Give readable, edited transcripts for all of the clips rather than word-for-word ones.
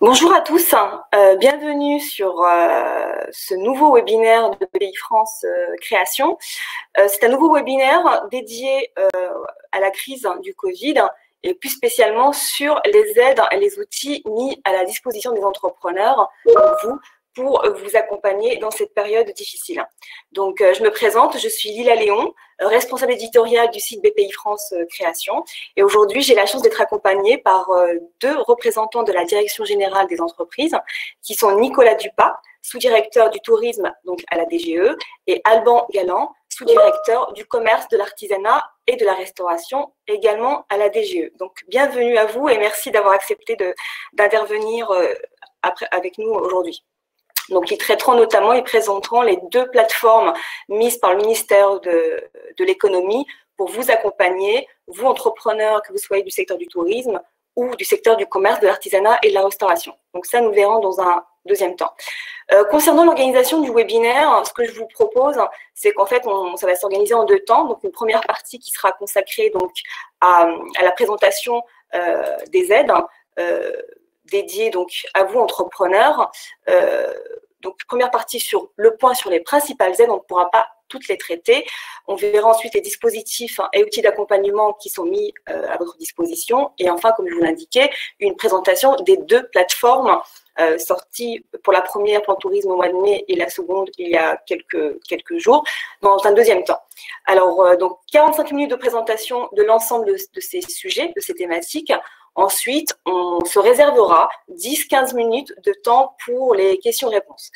Bonjour à tous, bienvenue sur ce nouveau webinaire de BPI France Création. C'est un nouveau webinaire dédié à la crise du Covid et plus spécialement sur les aides et les outils mis à la disposition des entrepreneurs comme vous pour vous accompagner dans cette période difficile. Donc, je me présente, je suis Lila Léon, responsable éditoriale du site BPI France Création. Et aujourd'hui, j'ai la chance d'être accompagnée par deux représentants de la Direction générale des entreprises, qui sont Nicolas Dupas, sous-directeur du tourisme donc à la DGE, et Alban Galland, sous-directeur du commerce, de l'artisanat et de la restauration, également à la DGE. Donc, bienvenue à vous et merci d'avoir accepté d'intervenir avec nous aujourd'hui. Donc, ils traiteront notamment, ils présenteront les deux plateformes mises par le ministère de l'économie pour vous accompagner, vous entrepreneurs, que vous soyez du secteur du tourisme ou du secteur du commerce, de l'artisanat et de la restauration. Donc ça, nous verrons dans un deuxième temps. Concernant l'organisation du webinaire, ce que je vous propose, c'est qu'en fait, ça va s'organiser en deux temps. Donc, une première partie qui sera consacrée donc, à la présentation des aides, dédiée donc, à vous, entrepreneurs. Donc, première partie sur le point sur les principales aides, on ne pourra pas toutes les traiter. On verra ensuite les dispositifs et outils d'accompagnement qui sont mis à votre disposition. Et enfin, comme je vous l'indiquais, une présentation des deux plateformes sorties pour la première Plan Tourisme au mois de mai et la seconde il y a quelques jours dans un deuxième temps. Alors, donc 45 minutes de présentation de l'ensemble de ces sujets, de ces thématiques. Ensuite, on se réservera 10-15 minutes de temps pour les questions-réponses.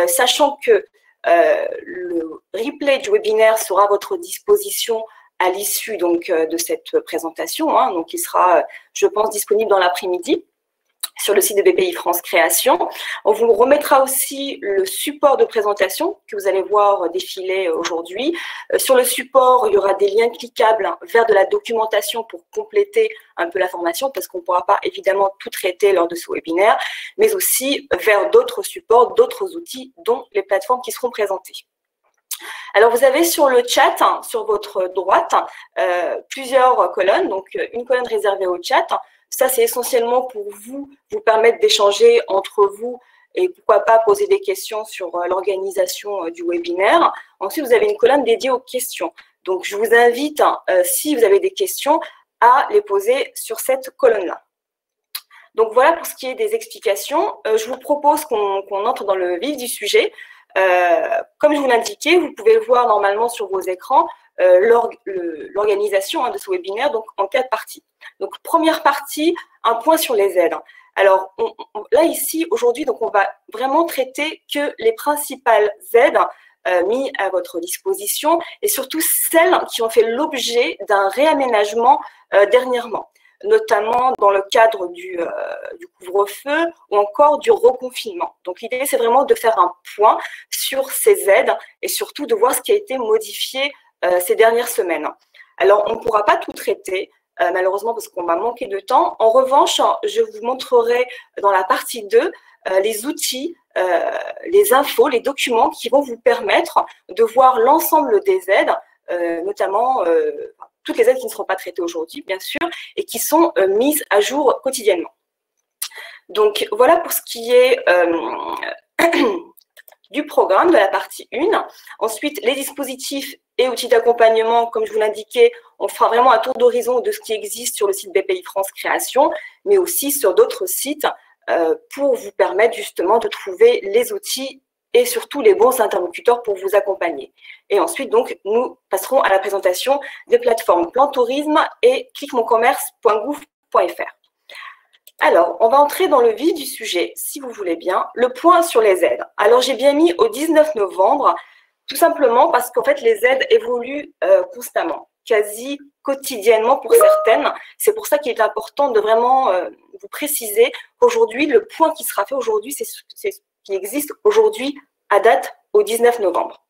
Sachant que le replay du webinaire sera à votre disposition à l'issue donc de cette présentation. Donc, il sera, je pense, disponible dans l'après-midi sur le site de BPI France Création. On vous remettra aussi le support de présentation que vous allez voir défiler aujourd'hui. Sur le support, il y aura des liens cliquables vers de la documentation pour compléter un peu la formation parce qu'on ne pourra pas évidemment tout traiter lors de ce webinaire, mais aussi vers d'autres supports, d'autres outils, dont les plateformes qui seront présentées. Alors, vous avez sur le chat, sur votre droite, plusieurs colonnes. Donc, une colonne réservée au chat. Ça, c'est essentiellement pour vous permettre d'échanger entre vous et pourquoi pas poser des questions sur l'organisation du webinaire. Ensuite, vous avez une colonne dédiée aux questions. Donc, je vous invite, si vous avez des questions, à les poser sur cette colonne-là. Donc, voilà pour ce qui est des explications. Je vous propose qu'on entre dans le vif du sujet. Comme je vous l'indiquais, vous pouvez le voir normalement sur vos écrans, l'organisation de ce webinaire donc en 4 parties. Donc, première partie, un point sur les aides. Alors, là, ici, aujourd'hui, donc on va vraiment traiter que les principales aides mises à votre disposition et surtout celles qui ont fait l'objet d'un réaménagement dernièrement, notamment dans le cadre du couvre-feu ou encore du reconfinement. Donc, l'idée, c'est vraiment de faire un point sur ces aides et surtout de voir ce qui a été modifié ces dernières semaines. Alors, on ne pourra pas tout traiter, malheureusement, parce qu'on va manquer de temps. En revanche, je vous montrerai dans la partie 2 les outils, les infos, les documents qui vont vous permettre de voir l'ensemble des aides, notamment toutes les aides qui ne seront pas traitées aujourd'hui, bien sûr, et qui sont mises à jour quotidiennement. Donc, voilà pour ce qui est du programme de la partie 1. Ensuite, les dispositifs et outils d'accompagnement, comme je vous l'indiquais, on fera vraiment un tour d'horizon de ce qui existe sur le site BPI France Création, mais aussi sur d'autres sites pour vous permettre justement de trouver les outils et surtout les bons interlocuteurs pour vous accompagner. Et ensuite, donc, nous passerons à la présentation des plateformes Plan Tourisme et cliquemoncommerce.gouv.fr. Alors, on va entrer dans le vif du sujet, si vous voulez bien, le point sur les aides. Alors, j'ai bien mis au 19 novembre, tout simplement parce qu'en fait, les aides évoluent constamment, quasi quotidiennement pour certaines. C'est pour ça qu'il est important de vraiment vous préciser qu'aujourd'hui, le point qui sera fait aujourd'hui, c'est ce qui existe aujourd'hui à date au 19 novembre.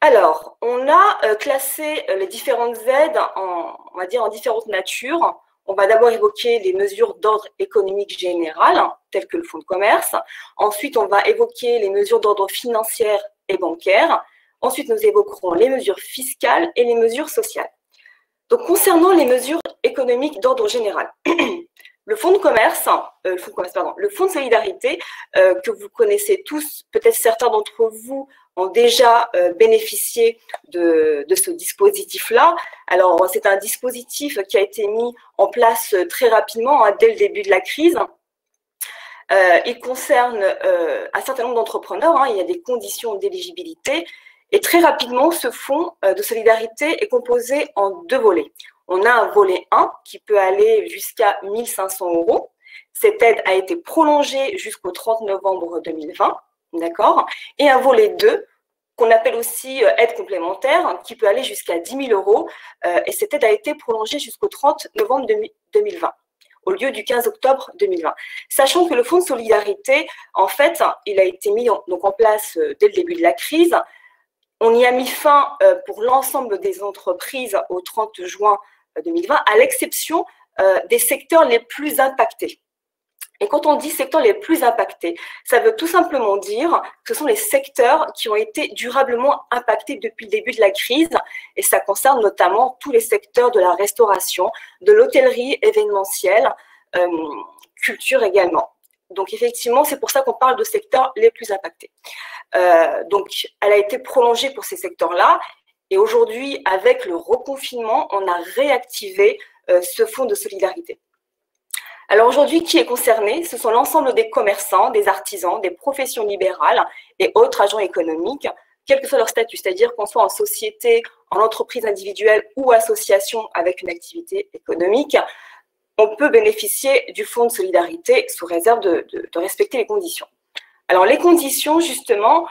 Alors, on a classé les différentes aides on va dire en différentes natures. On va d'abord évoquer les mesures d'ordre économique général, telles que le fonds de commerce. Ensuite, on va évoquer les mesures d'ordre financier et bancaire. Ensuite, nous évoquerons les mesures fiscales et les mesures sociales. Donc, concernant les mesures économiques d'ordre général, le fonds de commerce, le fonds de solidarité que vous connaissez tous, peut-être certains d'entre vous ont déjà bénéficié de ce dispositif-là. Alors, c'est un dispositif qui a été mis en place très rapidement, hein, dès le début de la crise. Il concerne un certain nombre d'entrepreneurs, hein, il y a des conditions d'éligibilité. Et très rapidement, ce fonds de solidarité est composé en 2 volets. On a un volet 1 qui peut aller jusqu'à 1 500 €. Cette aide a été prolongée jusqu'au 30 novembre 2020, d'accord. Et un volet 2 qu'on appelle aussi aide complémentaire, qui peut aller jusqu'à 10 000 €. Et cette aide a été prolongée jusqu'au 30 novembre 2020. Au lieu du 15 octobre 2020. Sachant que le fonds de solidarité, en fait, il a été mis en place dès le début de la crise. On y a mis fin pour l'ensemble des entreprises au 30 juin 2020, à l'exception des secteurs les plus impactés. Et quand on dit secteurs les plus impactés, ça veut tout simplement dire que ce sont les secteurs qui ont été durablement impactés depuis le début de la crise, et ça concerne notamment tous les secteurs de la restauration, de l'hôtellerie événementielle, culture également. Donc effectivement, c'est pour ça qu'on parle de secteurs les plus impactés. Donc elle a été prolongée pour ces secteurs-là, et aujourd'hui, avec le reconfinement, on a réactivé ce fonds de solidarité. Alors aujourd'hui, qui est concerné? Ce sont l'ensemble des commerçants, des artisans, des professions libérales et autres agents économiques, quel que soit leur statut, c'est-à-dire qu'on soit en société, en entreprise individuelle ou association avec une activité économique, on peut bénéficier du fonds de solidarité sous réserve de respecter les conditions. Alors les conditions, justement,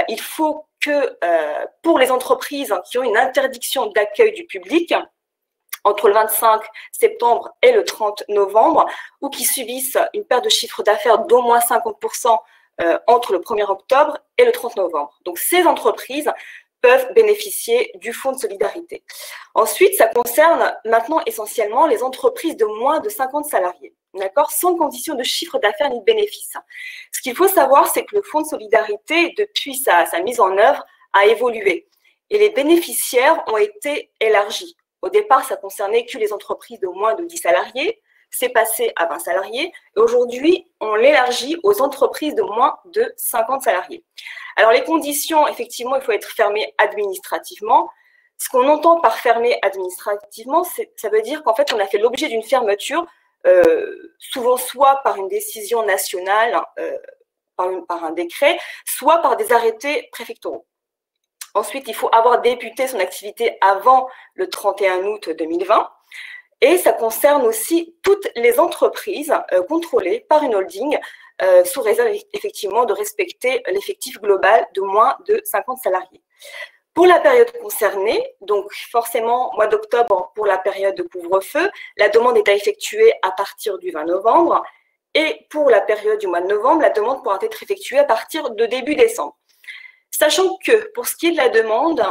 il faut que pour les entreprises qui ont une interdiction d'accueil du public, entre le 25 septembre et le 30 novembre, ou qui subissent une perte de chiffre d'affaires d'au moins 50% entre le 1er octobre et le 30 novembre. Donc, ces entreprises peuvent bénéficier du fonds de solidarité. Ensuite, ça concerne maintenant essentiellement les entreprises de moins de 50 salariés, d'accord, sans condition de chiffre d'affaires ni de bénéfice. Ce qu'il faut savoir, c'est que le fonds de solidarité, depuis sa mise en œuvre, a évolué et les bénéficiaires ont été élargis. Au départ, ça concernait que les entreprises de moins de 10 salariés. C'est passé à 20 salariés. Et aujourd'hui, on l'élargit aux entreprises de moins de 50 salariés. Alors, les conditions, effectivement, il faut être fermé administrativement. Ce qu'on entend par fermé administrativement, ça veut dire qu'en fait, on a fait l'objet d'une fermeture, souvent soit par une décision nationale, par un décret, soit par des arrêtés préfectoraux. Ensuite, il faut avoir débuté son activité avant le 31 août 2020. Et ça concerne aussi toutes les entreprises contrôlées par une holding, sous réserve effectivement de respecter l'effectif global de moins de 50 salariés. Pour la période concernée, donc forcément mois d'octobre pour la période de couvre-feu, la demande est à effectuer à partir du 20 novembre. Et pour la période du mois de novembre, la demande pourra être effectuée à partir de début décembre. Sachant que, pour ce qui est de la demande,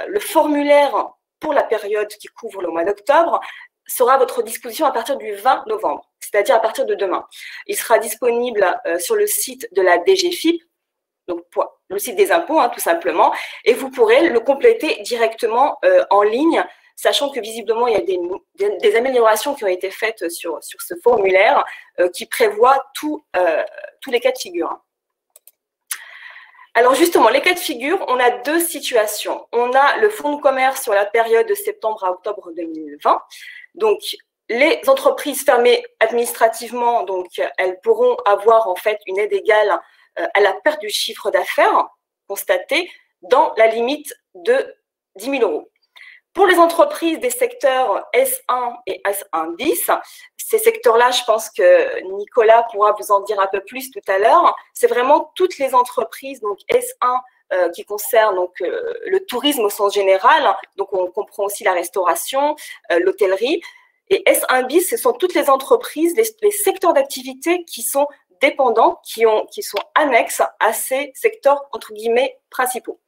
le formulaire pour la période qui couvre le mois d'octobre sera à votre disposition à partir du 20 novembre, c'est-à-dire à partir de demain. Il sera disponible sur le site de la DGFiP, donc le site des impôts, hein, tout simplement, et vous pourrez le compléter directement en ligne, sachant que visiblement, il y a des améliorations qui ont été faites sur ce formulaire qui prévoit tous les cas de figure. Alors justement, les cas de figure, on a 2 situations. On a le fonds de commerce sur la période de septembre à octobre 2020. Donc, les entreprises fermées administrativement, donc elles pourront avoir en fait une aide égale à la perte du chiffre d'affaires constatée dans la limite de 10 000 €. Pour les entreprises des secteurs S1 et S1 bis, ces secteurs-là, je pense que Nicolas pourra vous en dire un peu plus tout à l'heure. C'est vraiment toutes les entreprises, donc S1 qui concernent donc, le tourisme au sens général, donc on comprend aussi la restauration, l'hôtellerie. Et S1 bis, ce sont toutes les entreprises, les secteurs d'activité qui sont dépendants, qui sont annexes à ces secteurs, entre guillemets, principaux.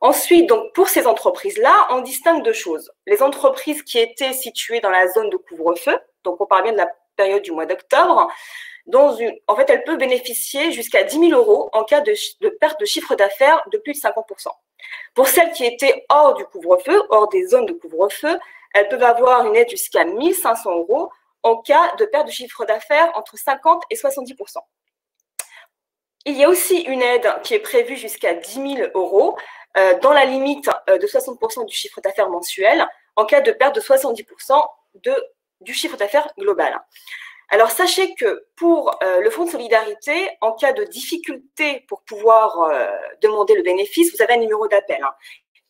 Ensuite, donc, pour ces entreprises-là, on distingue 2 choses. Les entreprises qui étaient situées dans la zone de couvre-feu, donc on parle bien de la période du mois d'octobre, en fait, elles peuvent bénéficier jusqu'à 10 000 € en cas de perte de chiffre d'affaires de plus de 50%. Pour celles qui étaient hors du couvre-feu, hors des zones de couvre-feu, elles peuvent avoir une aide jusqu'à 1 500 € en cas de perte de chiffre d'affaires entre 50 et 70%. Il y a aussi une aide qui est prévue jusqu'à 10 000 euros dans la limite de 60% du chiffre d'affaires mensuel en cas de perte de 70% du chiffre d'affaires global. Alors, sachez que pour le fonds de solidarité, en cas de difficulté pour pouvoir demander le bénéfice, vous avez un numéro d'appel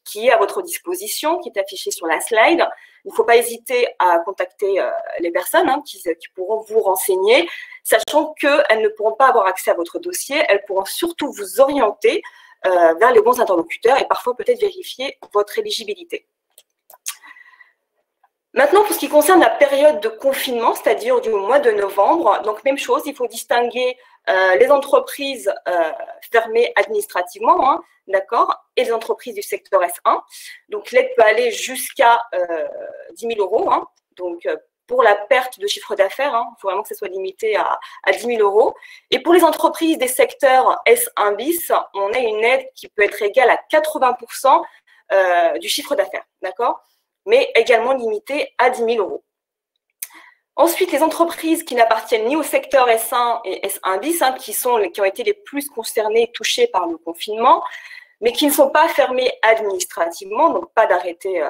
qui est à votre disposition, qui est affiché sur la slide. Il ne faut pas hésiter à contacter les personnes qui pourront vous renseigner, sachant qu'elles ne pourront pas avoir accès à votre dossier, elles pourront surtout vous orienter vers les bons interlocuteurs et parfois peut-être vérifier votre éligibilité. Maintenant, pour ce qui concerne la période de confinement, c'est-à-dire du mois de novembre, donc même chose, il faut distinguer les entreprises fermées administrativement, d'accord, et les entreprises du secteur S1. Donc, l'aide peut aller jusqu'à 10 000 euros. Donc, pour la perte de chiffre d'affaires, il faut vraiment que ce soit limité à 10 000 euros. Et pour les entreprises des secteurs S1 bis, on a une aide qui peut être égale à 80% du chiffre d'affaires, d'accord, mais également limitée à 10 000 euros. Ensuite, les entreprises qui n'appartiennent ni au secteur S1 et S1 bis, qui ont été les plus concernées, touchées par le confinement, mais qui ne sont pas fermées administrativement, donc pas d'arrêté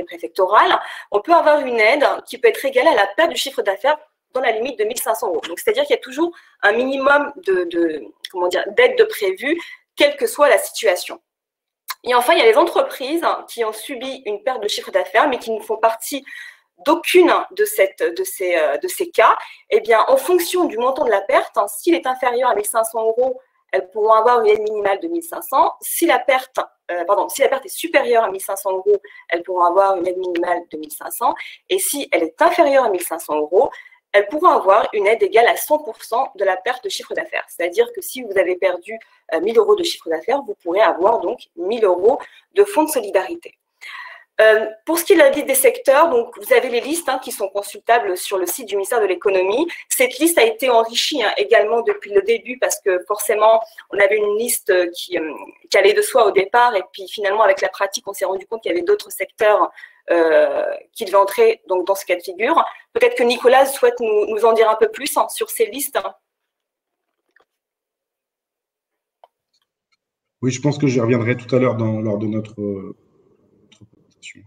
préfectoral, on peut avoir une aide qui peut être égalée à la perte du chiffre d'affaires dans la limite de 1 500 euros. Donc, c'est-à-dire qu'il y a toujours un minimum d'aide de prévu, quelle que soit la situation. Et enfin, il y a les entreprises qui ont subi une perte de chiffre d'affaires, mais qui ne font partie d'aucune de ces cas. Eh bien, en fonction du montant de la perte, s'il est inférieur à 1 500 euros, elles pourront avoir une aide minimale de 1 500. Si la perte est supérieure à 1 500 euros, elles pourront avoir une aide minimale de 1 500. Et si elle est inférieure à 1 500 euros, elles pourront avoir une aide égale à 100% de la perte de chiffre d'affaires. C'est-à-dire que si vous avez perdu 1 000 euros de chiffre d'affaires, vous pourrez avoir donc 1 000 euros de fonds de solidarité. Pour ce qui est de la liste des secteurs, donc vous avez les listes qui sont consultables sur le site du ministère de l'économie. Cette liste a été enrichie également depuis le début parce que forcément, on avait une liste qui allait de soi au départ et puis finalement, avec la pratique, on s'est rendu compte qu'il y avait d'autres secteurs qui devaient entrer donc, dans ce cas de figure. Peut-être que Nicolas souhaite nous en dire un peu plus sur ces listes. Oui, je pense que j'y reviendrai tout à l'heure lors de notre présentation.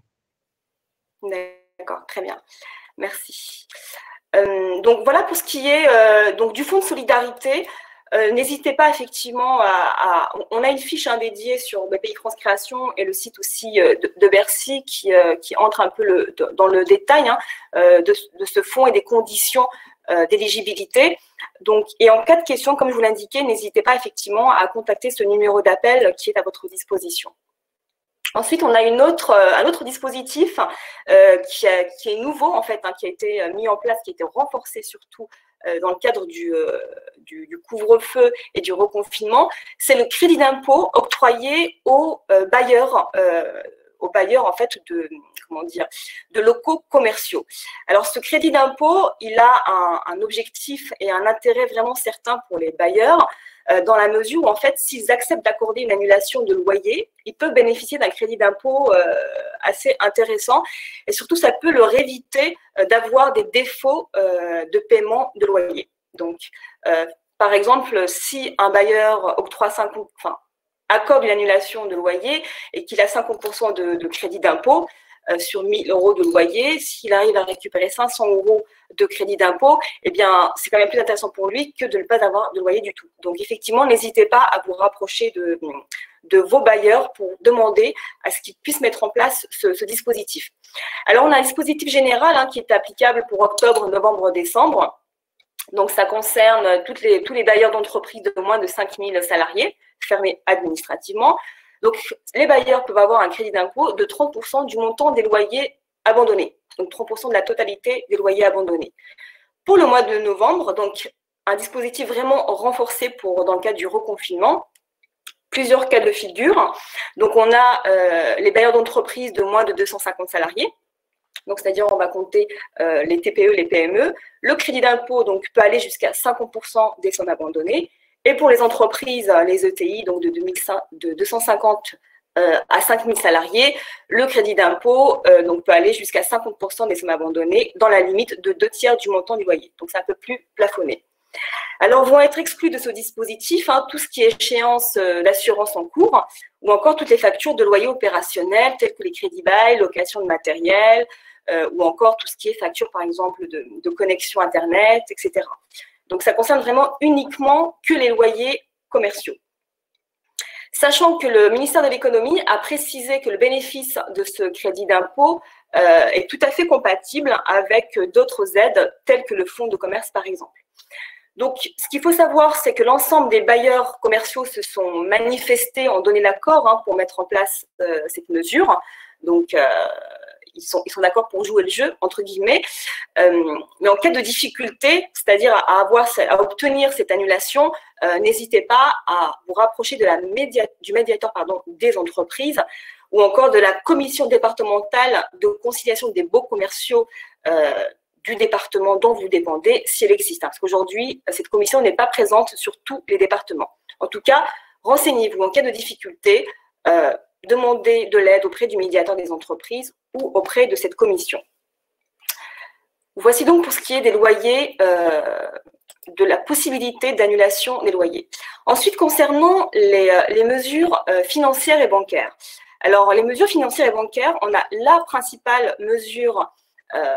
D'accord, très bien. Merci. Donc, voilà pour ce qui est donc, du fonds de solidarité. N'hésitez pas effectivement on a une fiche dédiée sur BPI France Création et le site aussi de Bercy qui entre un peu dans le détail de ce fonds et des conditions d'éligibilité. Donc, et en cas de question, comme je vous l'indiquais, n'hésitez pas effectivement à contacter ce numéro d'appel qui est à votre disposition. Ensuite, on a un autre dispositif qui est nouveau, en fait, qui a été mis en place, qui a été renforcé surtout dans le cadre du couvre-feu et du reconfinement. C'est le crédit d'impôt octroyé aux bailleurs en fait de locaux commerciaux. Alors, ce crédit d'impôt, il a un objectif et un intérêt vraiment certain pour les bailleurs, dans la mesure où, en fait, s'ils acceptent d'accorder une annulation de loyer, ils peuvent bénéficier d'un crédit d'impôt assez intéressant. Et surtout, ça peut leur éviter d'avoir des défauts de paiement de loyer. Donc, par exemple, si un bailleur accorde une annulation de loyer et qu'il a 50% de crédit d'impôt, sur 1 000 euros de loyer, s'il arrive à récupérer 500 euros de crédit d'impôt, eh bien, c'est quand même plus intéressant pour lui que de ne pas avoir de loyer du tout. Donc, effectivement, n'hésitez pas à vous rapprocher de vos bailleurs pour demander à ce qu'ils puissent mettre en place ce dispositif. Alors, on a un dispositif général qui est applicable pour octobre, novembre, décembre. Donc, ça concerne tous les bailleurs d'entreprises de moins de 5 000 salariés, fermés administrativement. Donc, les bailleurs peuvent avoir un crédit d'impôt de 30% du montant des loyers abandonnés. Donc, 30% de la totalité des loyers abandonnés. Pour le mois de novembre, donc, un dispositif vraiment renforcé dans le cadre du reconfinement. Plusieurs cas de figure. Donc, on a les bailleurs d'entreprise de moins de 250 salariés. Donc, c'est-à-dire, on va compter les TPE, les PME. Le crédit d'impôt donc, peut aller jusqu'à 50% des sommes abandonnées. Et pour les entreprises, les ETI, donc de 250 à 5 000 salariés, le crédit d'impôt donc peut aller jusqu'à 50% des sommes abandonnées dans la limite de 2/3 du montant du loyer. Donc, c'est un peu plus plafonné. Alors, vont être exclus de ce dispositif tout ce qui est échéance d'assurance en cours ou encore toutes les factures de loyer opérationnels telles que les crédits bail, location de matériel ou encore tout ce qui est facture, par exemple, de connexion Internet, etc. Donc, ça concerne vraiment uniquement que les loyers commerciaux. Sachant que le ministère de l'économie a précisé que le bénéfice de ce crédit d'impôt est tout à fait compatible avec d'autres aides telles que le fonds de commerce, par exemple. Donc, ce qu'il faut savoir, c'est que l'ensemble des bailleurs commerciaux se sont manifestés, ont donné l'accord pour mettre en place cette mesure. Donc, ils sont d'accord pour jouer le jeu, entre guillemets. Mais en cas de difficulté, c'est-à-dire à obtenir cette annulation, n'hésitez pas à vous rapprocher de du médiateur des entreprises ou encore de la commission départementale de conciliation des baux commerciaux du département dont vous dépendez, si elle existe. Parce qu'aujourd'hui, cette commission n'est pas présente sur tous les départements. En tout cas, renseignez-vous en cas de difficulté, demandez de l'aide auprès du médiateur des entreprises ou auprès de cette commission. Voici donc pour ce qui est des loyers, de la possibilité d'annulation des loyers. Ensuite, concernant les mesures financières et bancaires. Alors, les mesures financières et bancaires, on a la principale mesure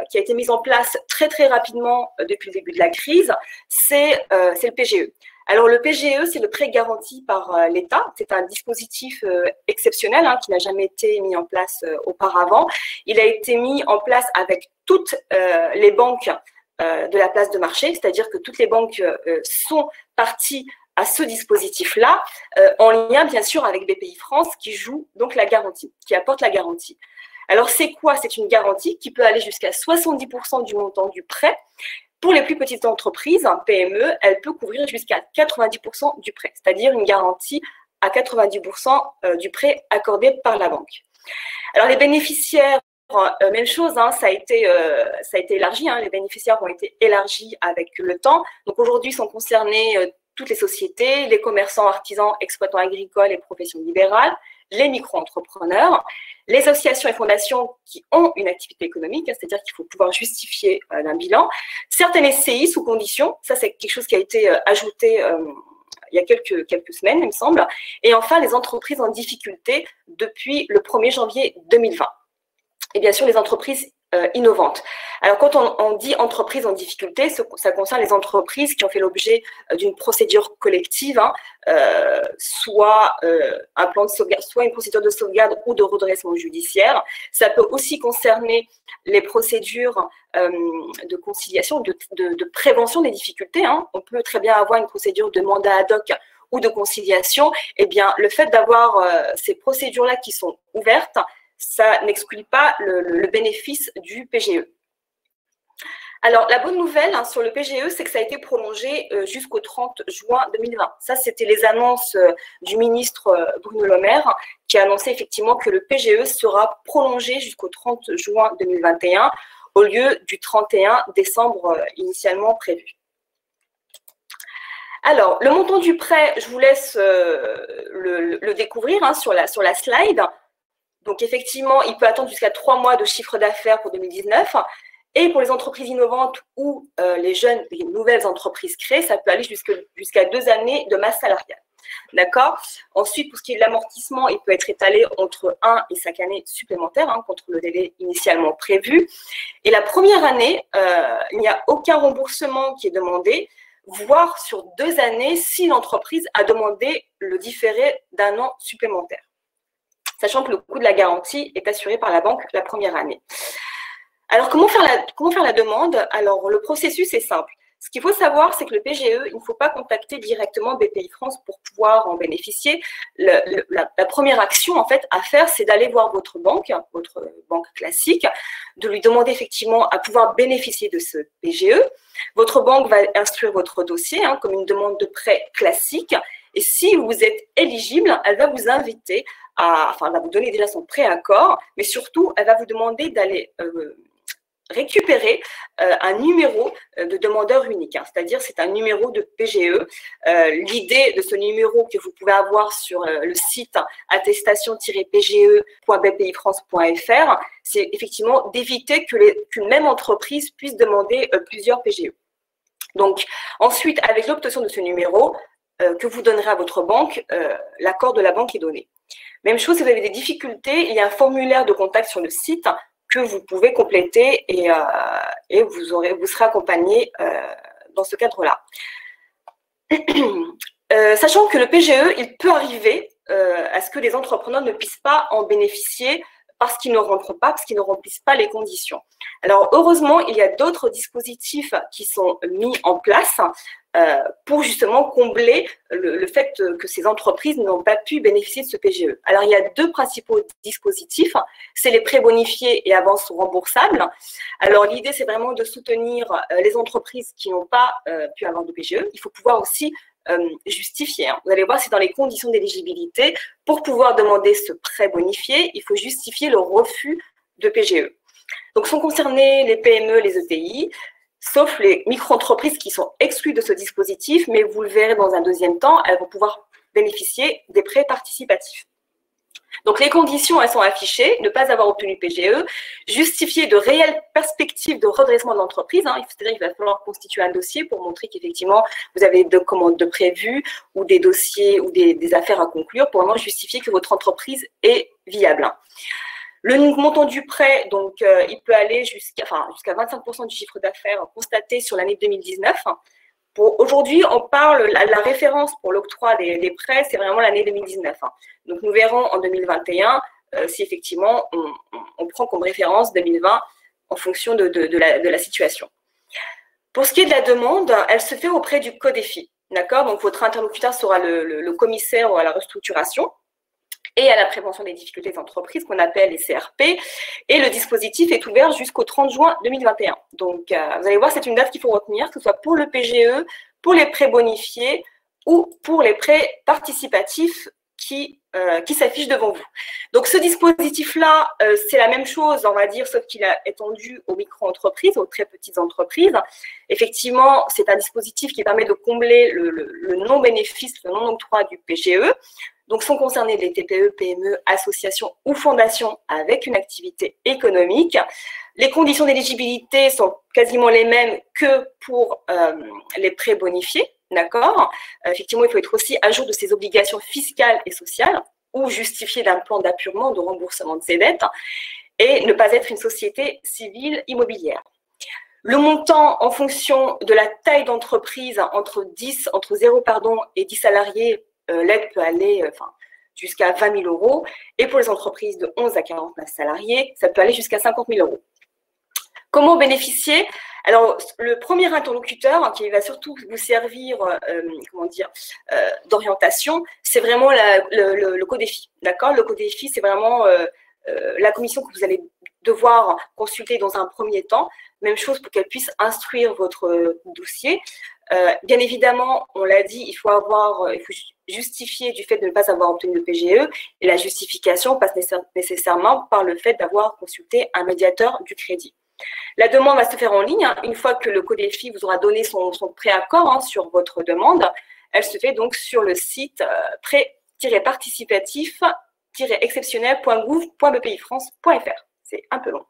qui a été mise en place très, très rapidement depuis le début de la crise, c'est le PGE. Alors, le PGE, c'est le prêt garanti par l'État. C'est un dispositif exceptionnel qui n'a jamais été mis en place auparavant. Il a été mis en place avec toutes les banques de la place de marché, c'est-à-dire que toutes les banques sont parties à ce dispositif-là, en lien bien sûr avec Bpifrance qui joue donc la garantie, qui apporte la garantie. Alors, c'est quoi? C'est une garantie qui peut aller jusqu'à 70% du montant du prêt. Pour les plus petites entreprises, PME, elle peut couvrir jusqu'à 90% du prêt, c'est-à-dire une garantie à 90% du prêt accordé par la banque. Alors, les bénéficiaires, même chose, ça a été élargi, les bénéficiaires ont été élargis avec le temps. Donc, aujourd'hui, sont concernés toutes les sociétés, les commerçants, artisans, exploitants agricoles et professions libérales, les micro-entrepreneurs, les associations et fondations qui ont une activité économique, c'est-à-dire qu'il faut pouvoir justifier d'un bilan, certaines SCI sous condition, ça c'est quelque chose qui a été ajouté il y a quelques semaines, il me semble, et enfin les entreprises en difficulté depuis le 1er janvier 2020. Et bien sûr les entreprises innovantes. Alors, quand on dit entreprises en difficulté, ça concerne les entreprises qui ont fait l'objet d'une procédure collective, soit un plan de sauvegarde, soit une procédure de sauvegarde ou de redressement judiciaire. Ça peut aussi concerner les procédures de conciliation, de prévention des difficultés. On peut très bien avoir une procédure de mandat ad hoc ou de conciliation. Eh bien, le fait d'avoir ces procédures-là qui sont ouvertes, ça n'exclut pas le bénéfice du PGE. Alors, la bonne nouvelle sur le PGE, c'est que ça a été prolongé jusqu'au 30 juin 2020. Ça, c'était les annonces du ministre Bruno Le Maire qui a annoncé effectivement que le PGE sera prolongé jusqu'au 30 juin 2021 au lieu du 31 décembre initialement prévu. Alors, le montant du prêt, je vous laisse le découvrir sur la slide. Donc, effectivement, il peut attendre jusqu'à 3 mois de chiffre d'affaires pour 2019. Et pour les entreprises innovantes ou les nouvelles entreprises créées, ça peut aller jusqu'à 2 années de masse salariale. D'accord? Ensuite, pour ce qui est de l'amortissement, il peut être étalé entre 1 et 5 années supplémentaires contre le délai initialement prévu. Et la première année, il n'y a aucun remboursement qui est demandé, voire sur 2 années si l'entreprise a demandé le différé d'1 an supplémentaire, sachant que le coût de la garantie est assuré par la banque la première année. Alors, comment faire la demande? Alors, le processus est simple. Ce qu'il faut savoir, c'est que le PGE, il ne faut pas contacter directement Bpifrance pour pouvoir en bénéficier. La première action, en fait, à faire, c'est d'aller voir votre banque classique, de lui demander effectivement à pouvoir bénéficier de ce PGE. Votre banque va instruire votre dossier comme une demande de prêt classique. Et si vous êtes éligible, elle va vous inviter elle va vous donner déjà son préaccord, mais surtout, elle va vous demander d'aller récupérer un numéro de demandeur unique, hein, c'est-à-dire c'est un numéro de PGE. L'idée de ce numéro que vous pouvez avoir sur le site attestation-pge.bpifrance.fr, c'est effectivement d'éviter qu'une même entreprise puisse demander plusieurs PGE. Donc ensuite, avec l'obtention de ce numéro que vous donnerez à votre banque, l'accord de la banque est donné. Même chose, si vous avez des difficultés, il y a un formulaire de contact sur le site que vous pouvez compléter et vous serez accompagné dans ce cadre-là. Sachant que le PGE, il peut arriver à ce que les entrepreneurs ne puissent pas en bénéficier parce qu'ils ne rentrent pas, parce qu'ils ne remplissent pas les conditions. Alors, heureusement, il y a d'autres dispositifs qui sont mis en place pour justement combler le fait que ces entreprises n'ont pas pu bénéficier de ce PGE. Alors, il y a deux principaux dispositifs, c'est les prêts bonifiés et avances remboursables. Alors, l'idée, c'est vraiment de soutenir les entreprises qui n'ont pas pu avoir de PGE. Il faut pouvoir aussi justifier. Vous allez voir, c'est dans les conditions d'éligibilité. Pour pouvoir demander ce prêt bonifié, il faut justifier le refus de PGE. Donc, sont concernés les PME, les ETI, sauf les micro-entreprises qui sont exclues de ce dispositif, mais vous le verrez dans un deuxième temps, elles vont pouvoir bénéficier des prêts participatifs. Donc, les conditions, elles sont affichées, ne pas avoir obtenu PGE, justifier de réelles perspectives de redressement de l'entreprise, hein, c'est-à-dire qu'il va falloir constituer un dossier pour montrer qu'effectivement, vous avez des commandes de prévues ou des dossiers ou des affaires à conclure pour vraiment justifier que votre entreprise est viable. Le montant du prêt, donc, il peut aller jusqu'à 25% du chiffre d'affaires constaté sur l'année 2019. Aujourd'hui, on parle, la référence pour l'octroi des prêts, c'est vraiment l'année 2019. Donc, nous verrons en 2021 si effectivement on prend comme référence 2020 en fonction de la situation. Pour ce qui est de la demande, elle se fait auprès du CODEFI. D'accord? Donc, votre interlocuteur sera le commissaire à la restructuration et à la prévention des difficultés des entreprises, qu'on appelle les CRP. Et le dispositif est ouvert jusqu'au 30 juin 2021. Donc, vous allez voir, c'est une date qu'il faut retenir, que ce soit pour le PGE, pour les prêts bonifiés ou pour les prêts participatifs qui s'affichent devant vous. Donc, ce dispositif-là, c'est la même chose, on va dire, sauf qu'il est étendu aux micro-entreprises, aux très petites entreprises. Effectivement, c'est un dispositif qui permet de combler le non-bénéfice, le non-octroi du PGE. Donc, sont concernés les TPE, PME, associations ou fondations avec une activité économique. Les conditions d'éligibilité sont quasiment les mêmes que pour les prêts bonifiés, d'accord? Effectivement, il faut être aussi à jour de ses obligations fiscales et sociales ou justifier d'un plan d'appurement de remboursement de ses dettes et ne pas être une société civile immobilière. Le montant en fonction de la taille d'entreprise entre 0 et 10 salariés, l'aide peut aller jusqu'à 20 000 euros. Et pour les entreprises de 11 à 49 salariés, ça peut aller jusqu'à 50 000 euros. Comment bénéficier? Alors, le premier interlocuteur qui va surtout vous servir d'orientation, c'est vraiment le CODEFI. D'accord? Le CODEFI, c'est vraiment la commission que vous allez devoir consulter dans un premier temps. Même chose pour qu'elle puisse instruire votre dossier. Bien évidemment, on l'a dit, il faut justifier du fait de ne pas avoir obtenu le PGE et la justification passe nécessairement par le fait d'avoir consulté un médiateur du crédit. La demande va se faire en ligne. Une fois que le CODEFI vous aura donné son préaccord sur votre demande, elle se fait donc sur le site prêt-participatif-exceptionnel.gouv.bpifrance.fr. C'est un peu long.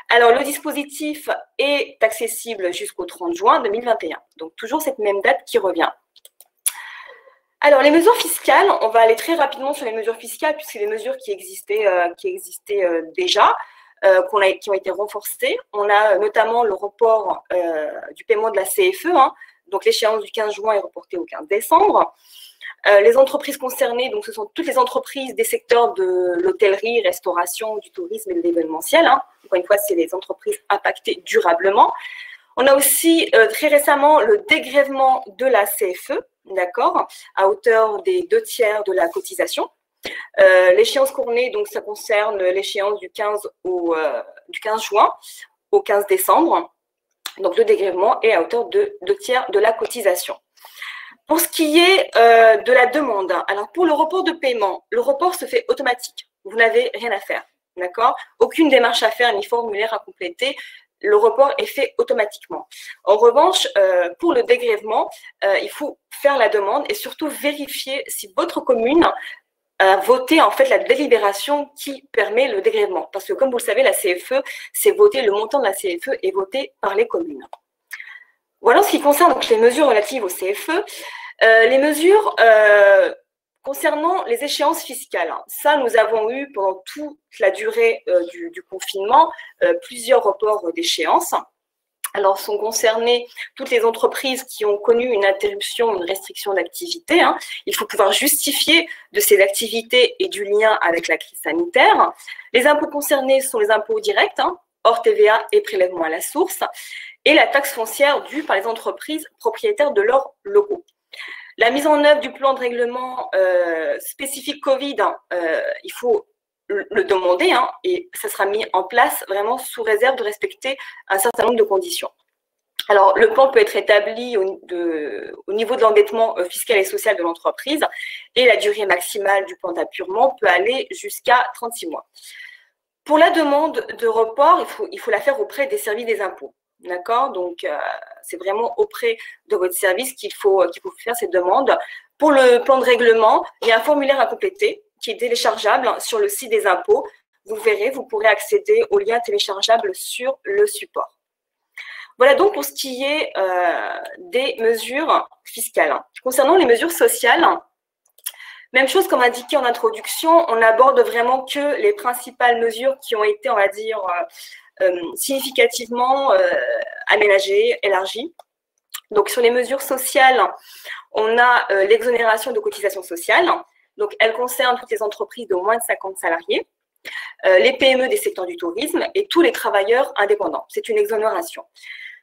Alors, le dispositif est accessible jusqu'au 30 juin 2021. Donc, toujours cette même date qui revient. Alors, les mesures fiscales, on va aller très rapidement sur les mesures fiscales puisque les mesures qui existaient déjà, qui ont été renforcées. On a notamment le report du paiement de la CFE. Donc, l'échéance du 15 juin est reportée au 15 décembre. Les entreprises concernées, donc ce sont toutes les entreprises des secteurs de l'hôtellerie, restauration, du tourisme et de l'événementiel. Encore une fois, c'est les entreprises impactées durablement. On a aussi très récemment le dégrèvement de la CFE, d'accord, à hauteur des 2/3 de la cotisation. L'échéance couronnée, donc ça concerne l'échéance du 15 juin au 15 décembre. Donc le dégrèvement est à hauteur de 2/3 de la cotisation. Pour ce qui est de la demande, alors pour le report de paiement, le report se fait automatique. Vous n'avez rien à faire, d'accord? Aucune démarche à faire ni formulaire à compléter. le report est fait automatiquement. En revanche, pour le dégrèvement, il faut faire la demande et surtout vérifier si votre commune a voté en fait la délibération qui permet le dégrèvement. Parce que comme vous le savez, la CFE, c'est voté, le montant de la CFE est voté par les communes. Voilà en ce qui concerne donc les mesures relatives au CFE. Les mesures concernant les échéances fiscales, ça nous avons eu pendant toute la durée du confinement plusieurs reports d'échéances. Alors, sont concernées toutes les entreprises qui ont connu une interruption, une restriction d'activité. Il faut pouvoir justifier de ces activités et du lien avec la crise sanitaire. Les impôts concernés sont les impôts directs, hors TVA et prélèvement à la source, et la taxe foncière due par les entreprises propriétaires de leurs locaux. La mise en œuvre du plan de règlement spécifique Covid, il faut le demander et ça sera mis en place vraiment sous réserve de respecter un certain nombre de conditions. Alors, le plan peut être établi au niveau de l'endettement fiscal et social de l'entreprise et la durée maximale du plan d'appurement peut aller jusqu'à 36 mois. Pour la demande de report, il faut la faire auprès des services des impôts. D'accord? Donc, c'est vraiment auprès de votre service qu'il faut faire cette demande. Pour le plan de règlement, il y a un formulaire à compléter qui est téléchargeable sur le site des impôts. Vous verrez, vous pourrez accéder au lien téléchargeable sur le support. Voilà donc pour ce qui est des mesures fiscales. Concernant les mesures sociales, même chose comme indiqué en introduction, on n'aborde vraiment que les principales mesures qui ont été, on va dire, significativement aménagées, élargies. Donc, sur les mesures sociales, on a l'exonération de cotisations sociales. Donc, elle concerne toutes les entreprises de moins de 50 salariés, les PME des secteurs du tourisme et tous les travailleurs indépendants. C'est une exonération.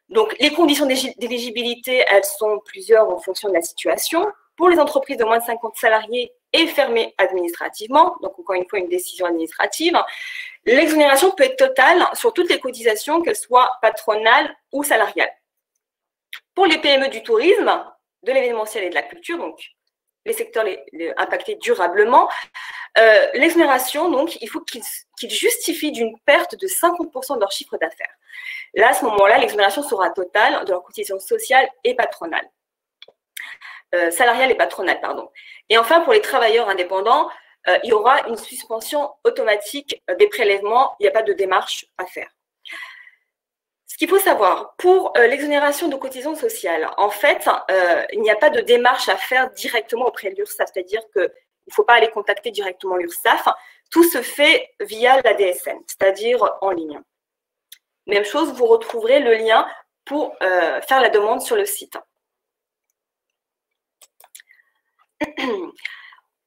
Donc, les conditions d'éligibilité, elles sont plusieurs en fonction de la situation. Pour les entreprises de moins de 50 salariés et fermées administrativement, donc encore une fois une décision administrative, l'exonération peut être totale sur toutes les cotisations, qu'elles soient patronales ou salariales. Pour les PME du tourisme, de l'événementiel et de la culture, donc les secteurs impactés durablement, l'exonération, donc, il faut qu'ils justifient d'une perte de 50% de leur chiffre d'affaires. Là, à ce moment-là, l'exonération sera totale de leur cotisation sociale et patronale. Salariale et patronale, pardon. Et enfin, pour les travailleurs indépendants, il y aura une suspension automatique des prélèvements. Il n'y a pas de démarche à faire. Ce qu'il faut savoir, pour l'exonération de cotisations sociales, en fait, il n'y a pas de démarche à faire directement auprès de l'URSSAF, c'est-à-dire qu'il ne faut pas aller contacter directement l'URSSAF. Tout se fait via la DSN, c'est-à-dire en ligne. Même chose, vous retrouverez le lien pour faire la demande sur le site.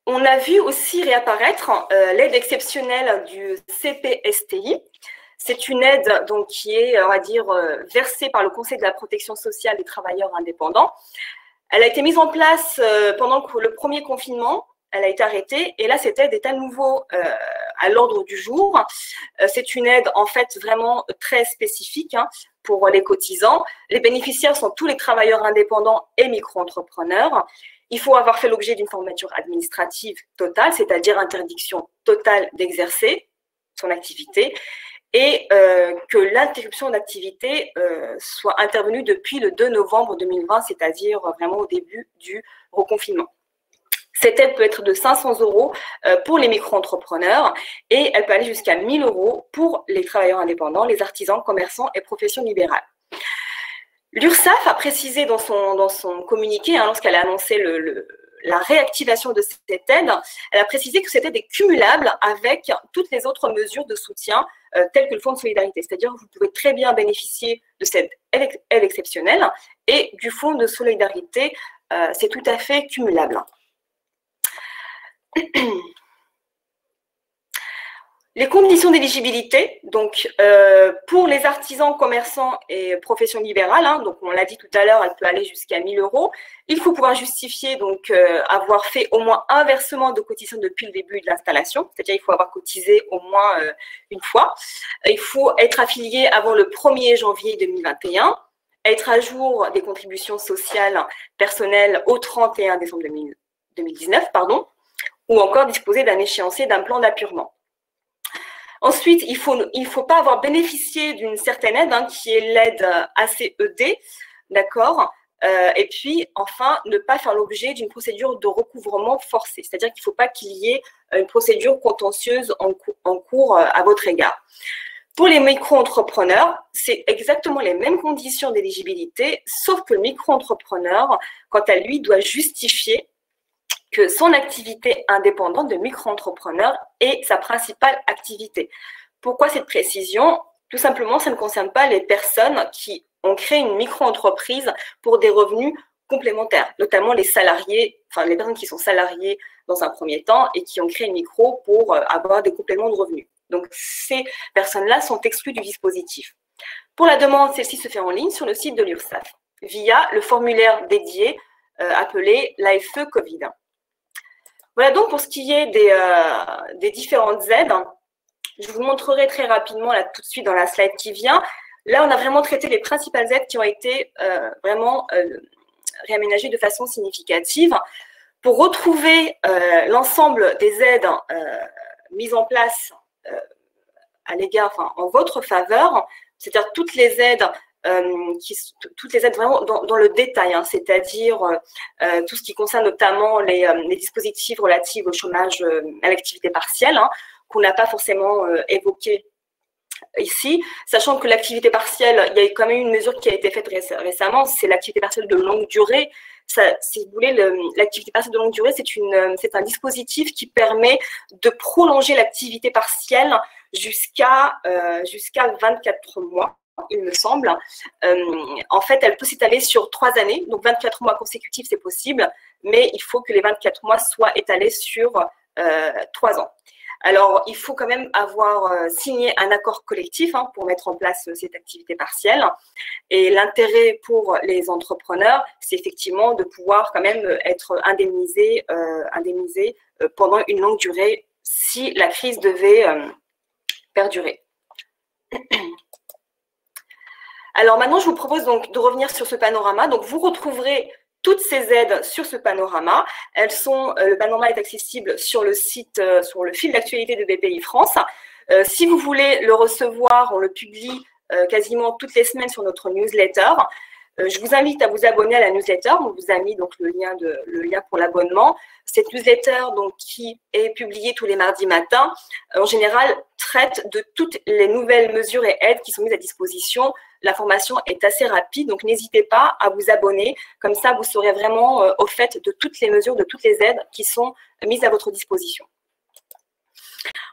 On a vu aussi réapparaître l'aide exceptionnelle du CPSTI. C'est une aide donc, qui est, on va dire, versée par le Conseil de la protection sociale des travailleurs indépendants. Elle a été mise en place pendant le premier confinement. Elle a été arrêtée et là, cette aide est à nouveau à l'ordre du jour. C'est une aide, en fait, vraiment très spécifique pour les cotisants. Les bénéficiaires sont tous les travailleurs indépendants et micro-entrepreneurs. Il faut avoir fait l'objet d'une fermeture administrative totale, c'est-à-dire interdiction totale d'exercer son activité, et que l'interruption d'activité soit intervenue depuis le 2 novembre 2020, c'est-à-dire vraiment au début du reconfinement. Cette aide peut être de 500 € pour les micro-entrepreneurs et elle peut aller jusqu'à 1 000 € pour les travailleurs indépendants, les artisans, commerçants et professions libérales. L'URSSAF a précisé dans son communiqué, lorsqu'elle a annoncé la réactivation de cette aide, elle a précisé que cette aide est cumulable avec toutes les autres mesures de soutien telles que le Fonds de solidarité. C'est-à-dire que vous pouvez très bien bénéficier de cette aide exceptionnelle et du Fonds de solidarité, c'est tout à fait cumulable. Les conditions d'éligibilité, donc pour les artisans, commerçants et professions libérales, donc on l'a dit tout à l'heure, elle peut aller jusqu'à 1 000 €. Il faut pouvoir justifier donc avoir fait au moins un versement de cotisation depuis le début de l'installation, c'est-à-dire il faut avoir cotisé au moins une fois. Il faut être affilié avant le 1er janvier 2021, être à jour des contributions sociales personnelles au 31 décembre 2019, ou encore disposer d'un échéancier d'un plan d'appurement. Ensuite, il faut pas avoir bénéficié d'une certaine aide, hein, qui est l'aide ACED, d'accord. Et puis, enfin, ne pas faire l'objet d'une procédure de recouvrement forcé. C'est-à-dire qu'il ne faut pas qu'il y ait une procédure contentieuse en cours à votre égard. Pour les micro-entrepreneurs, c'est exactement les mêmes conditions d'éligibilité, sauf que le micro-entrepreneur, quant à lui, doit justifier que son activité indépendante de micro-entrepreneur est sa principale activité. Pourquoi cette précision? Tout simplement, ça ne concerne pas les personnes qui ont créé une micro-entreprise pour des revenus complémentaires, notamment les salariés, enfin les personnes qui sont salariées dans un premier temps et qui ont créé une micro pour avoir des compléments de revenus. Donc, ces personnes-là sont exclues du dispositif. Pour la demande, celle-ci se fait en ligne sur le site de l'URSSAF via le formulaire dédié appelé l'AFE Covid. Voilà donc pour ce qui est des différentes aides. Je vous montrerai très rapidement là tout de suite dans la slide qui vient. Là, on a vraiment traité les principales aides qui ont été vraiment réaménagées de façon significative. Pour retrouver l'ensemble des aides mises en place à l'égard, enfin, en votre faveur, c'est-à-dire toutes les aides vraiment dans le détail, hein, c'est-à-dire tout ce qui concerne notamment les dispositifs relatifs au chômage, à l'activité partielle, hein, qu'on n'a pas forcément évoqué ici, sachant que l'activité partielle, il y a quand même une mesure qui a été faite récemment, c'est l'activité partielle de longue durée. Ça, si vous voulez, l'activité partielle de longue durée, c'est un dispositif qui permet de prolonger l'activité partielle jusqu'à 24 mois, il me semble. En fait, elle peut s'étaler sur 3 années, donc 24 mois consécutifs, c'est possible, mais il faut que les 24 mois soient étalés sur 3 ans. Alors, il faut quand même avoir signé un accord collectif, hein, pour mettre en place cette activité partielle. Et l'intérêt pour les entrepreneurs, c'est effectivement de pouvoir quand même être indemnisé pendant une longue durée si la crise devait perdurer. Alors maintenant, je vous propose donc de revenir sur ce panorama. Donc, vous retrouverez toutes ces aides sur ce panorama. Le panorama est accessible sur le site, sur le fil d'actualité de BPI France. Si vous voulez le recevoir, on le publie quasiment toutes les semaines sur notre newsletter. Je vous invite à vous abonner à la newsletter. On vous a mis donc le lien pour l'abonnement. Cette newsletter, donc, qui est publiée tous les mardis matins, en général, traite de toutes les nouvelles mesures et aides qui sont mises à disposition. L'information est assez rapide, donc n'hésitez pas à vous abonner. Comme ça, vous serez vraiment au fait de toutes les mesures, de toutes les aides qui sont mises à votre disposition.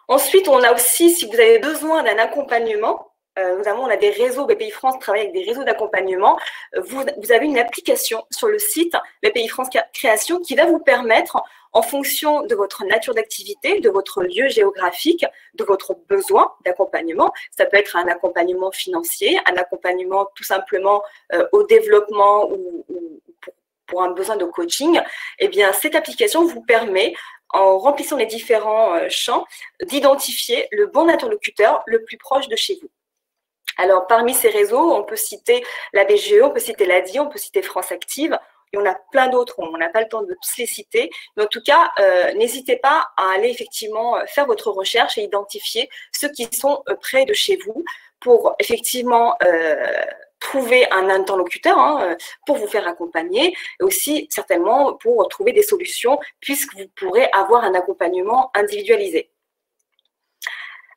Ensuite, on a aussi, si vous avez besoin d'un accompagnement, notamment, on a des réseaux, BPI France travaille avec des réseaux d'accompagnement. Vous avez une application sur le site BPI France Création qui va vous permettre, en fonction de votre nature d'activité, de votre lieu géographique, de votre besoin d'accompagnement, ça peut être un accompagnement financier, un accompagnement tout simplement au développement ou pour un besoin de coaching, eh bien, cette application vous permet, en remplissant les différents champs, d'identifier le bon interlocuteur le plus proche de chez vous. Alors, parmi ces réseaux, on peut citer la BGE, on peut citer l'ADI, on peut citer France Active, et on a plein d'autres, on n'a pas le temps de tous les citer. Mais en tout cas, n'hésitez pas à aller effectivement faire votre recherche et identifier ceux qui sont près de chez vous pour effectivement trouver un interlocuteur, hein, pour vous faire accompagner, et aussi certainement pour trouver des solutions, puisque vous pourrez avoir un accompagnement individualisé.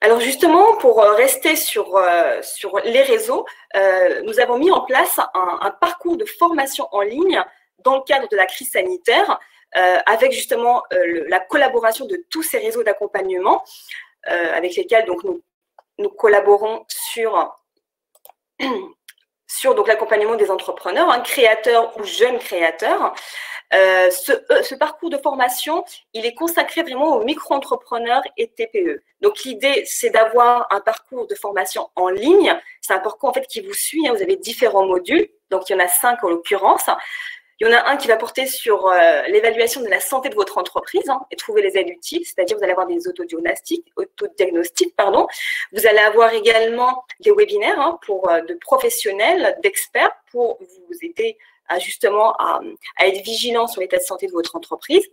Alors justement, pour rester sur les réseaux, nous avons mis en place un parcours de formation en ligne dans le cadre de la crise sanitaire, avec justement la collaboration de tous ces réseaux d'accompagnement avec lesquels donc, nous collaborons sur donc l'accompagnement des entrepreneurs, hein, créateurs ou jeunes créateurs. Ce parcours de formation, il est consacré vraiment aux micro-entrepreneurs et TPE. Donc, l'idée, c'est d'avoir un parcours de formation en ligne. C'est un parcours, en fait, qui vous suit. Hein. Vous avez différents modules. Donc, il y en a 5 en l'occurrence. Il y en a un qui va porter sur l'évaluation de la santé de votre entreprise, hein, et trouver les aides utiles, c'est-à-dire vous allez avoir des autodiagnostics. Vous allez avoir également des webinaires, hein, de professionnels, d'experts pour vous aider justement à être vigilant sur l'état de santé de votre entreprise.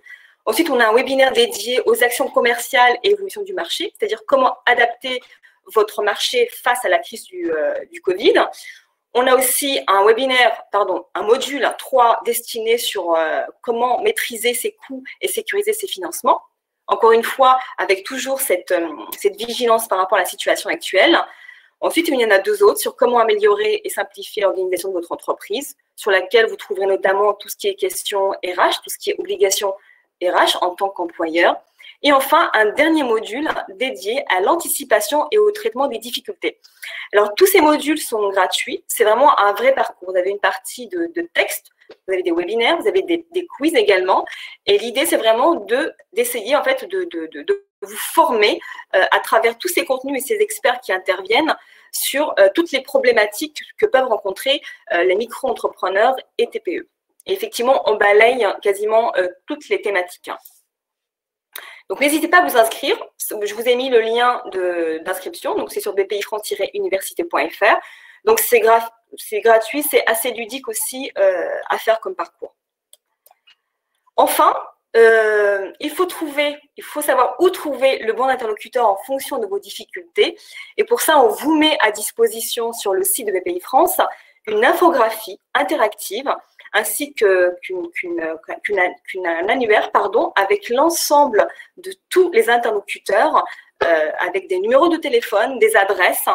Ensuite, on a un webinaire dédié aux actions commerciales et évolution du marché, c'est-à-dire comment adapter votre marché face à la crise du Covid. On a aussi un un module 3 destiné sur comment maîtriser ses coûts et sécuriser ses financements. Encore une fois, avec toujours cette vigilance par rapport à la situation actuelle. Ensuite, il y en a 2 autres sur comment améliorer et simplifier l'organisation de votre entreprise, sur laquelle vous trouverez notamment tout ce qui est question RH, tout ce qui est obligation RH en tant qu'employeur. Et enfin, un dernier module dédié à l'anticipation et au traitement des difficultés. Alors, tous ces modules sont gratuits. C'est vraiment un vrai parcours. Vous avez une partie de texte, vous avez des webinaires, vous avez des quiz également. Et l'idée, c'est vraiment d'essayer en fait de vous former à travers tous ces contenus et ces experts qui interviennent sur toutes les problématiques que peuvent rencontrer les micro-entrepreneurs et TPE. Et effectivement, on balaye quasiment toutes les thématiques. Donc, n'hésitez pas à vous inscrire. Je vous ai mis le lien d'inscription. Donc, c'est sur bpi-france-université.fr. Donc, c'est gratuit, c'est assez ludique aussi à faire comme parcours. Enfin, il faut savoir où trouver le bon interlocuteur en fonction de vos difficultés. Et pour ça, on vous met à disposition sur le site de BPI France une infographie interactive ainsi qu'un annuaire avec l'ensemble de tous les interlocuteurs, avec des numéros de téléphone, des adresses,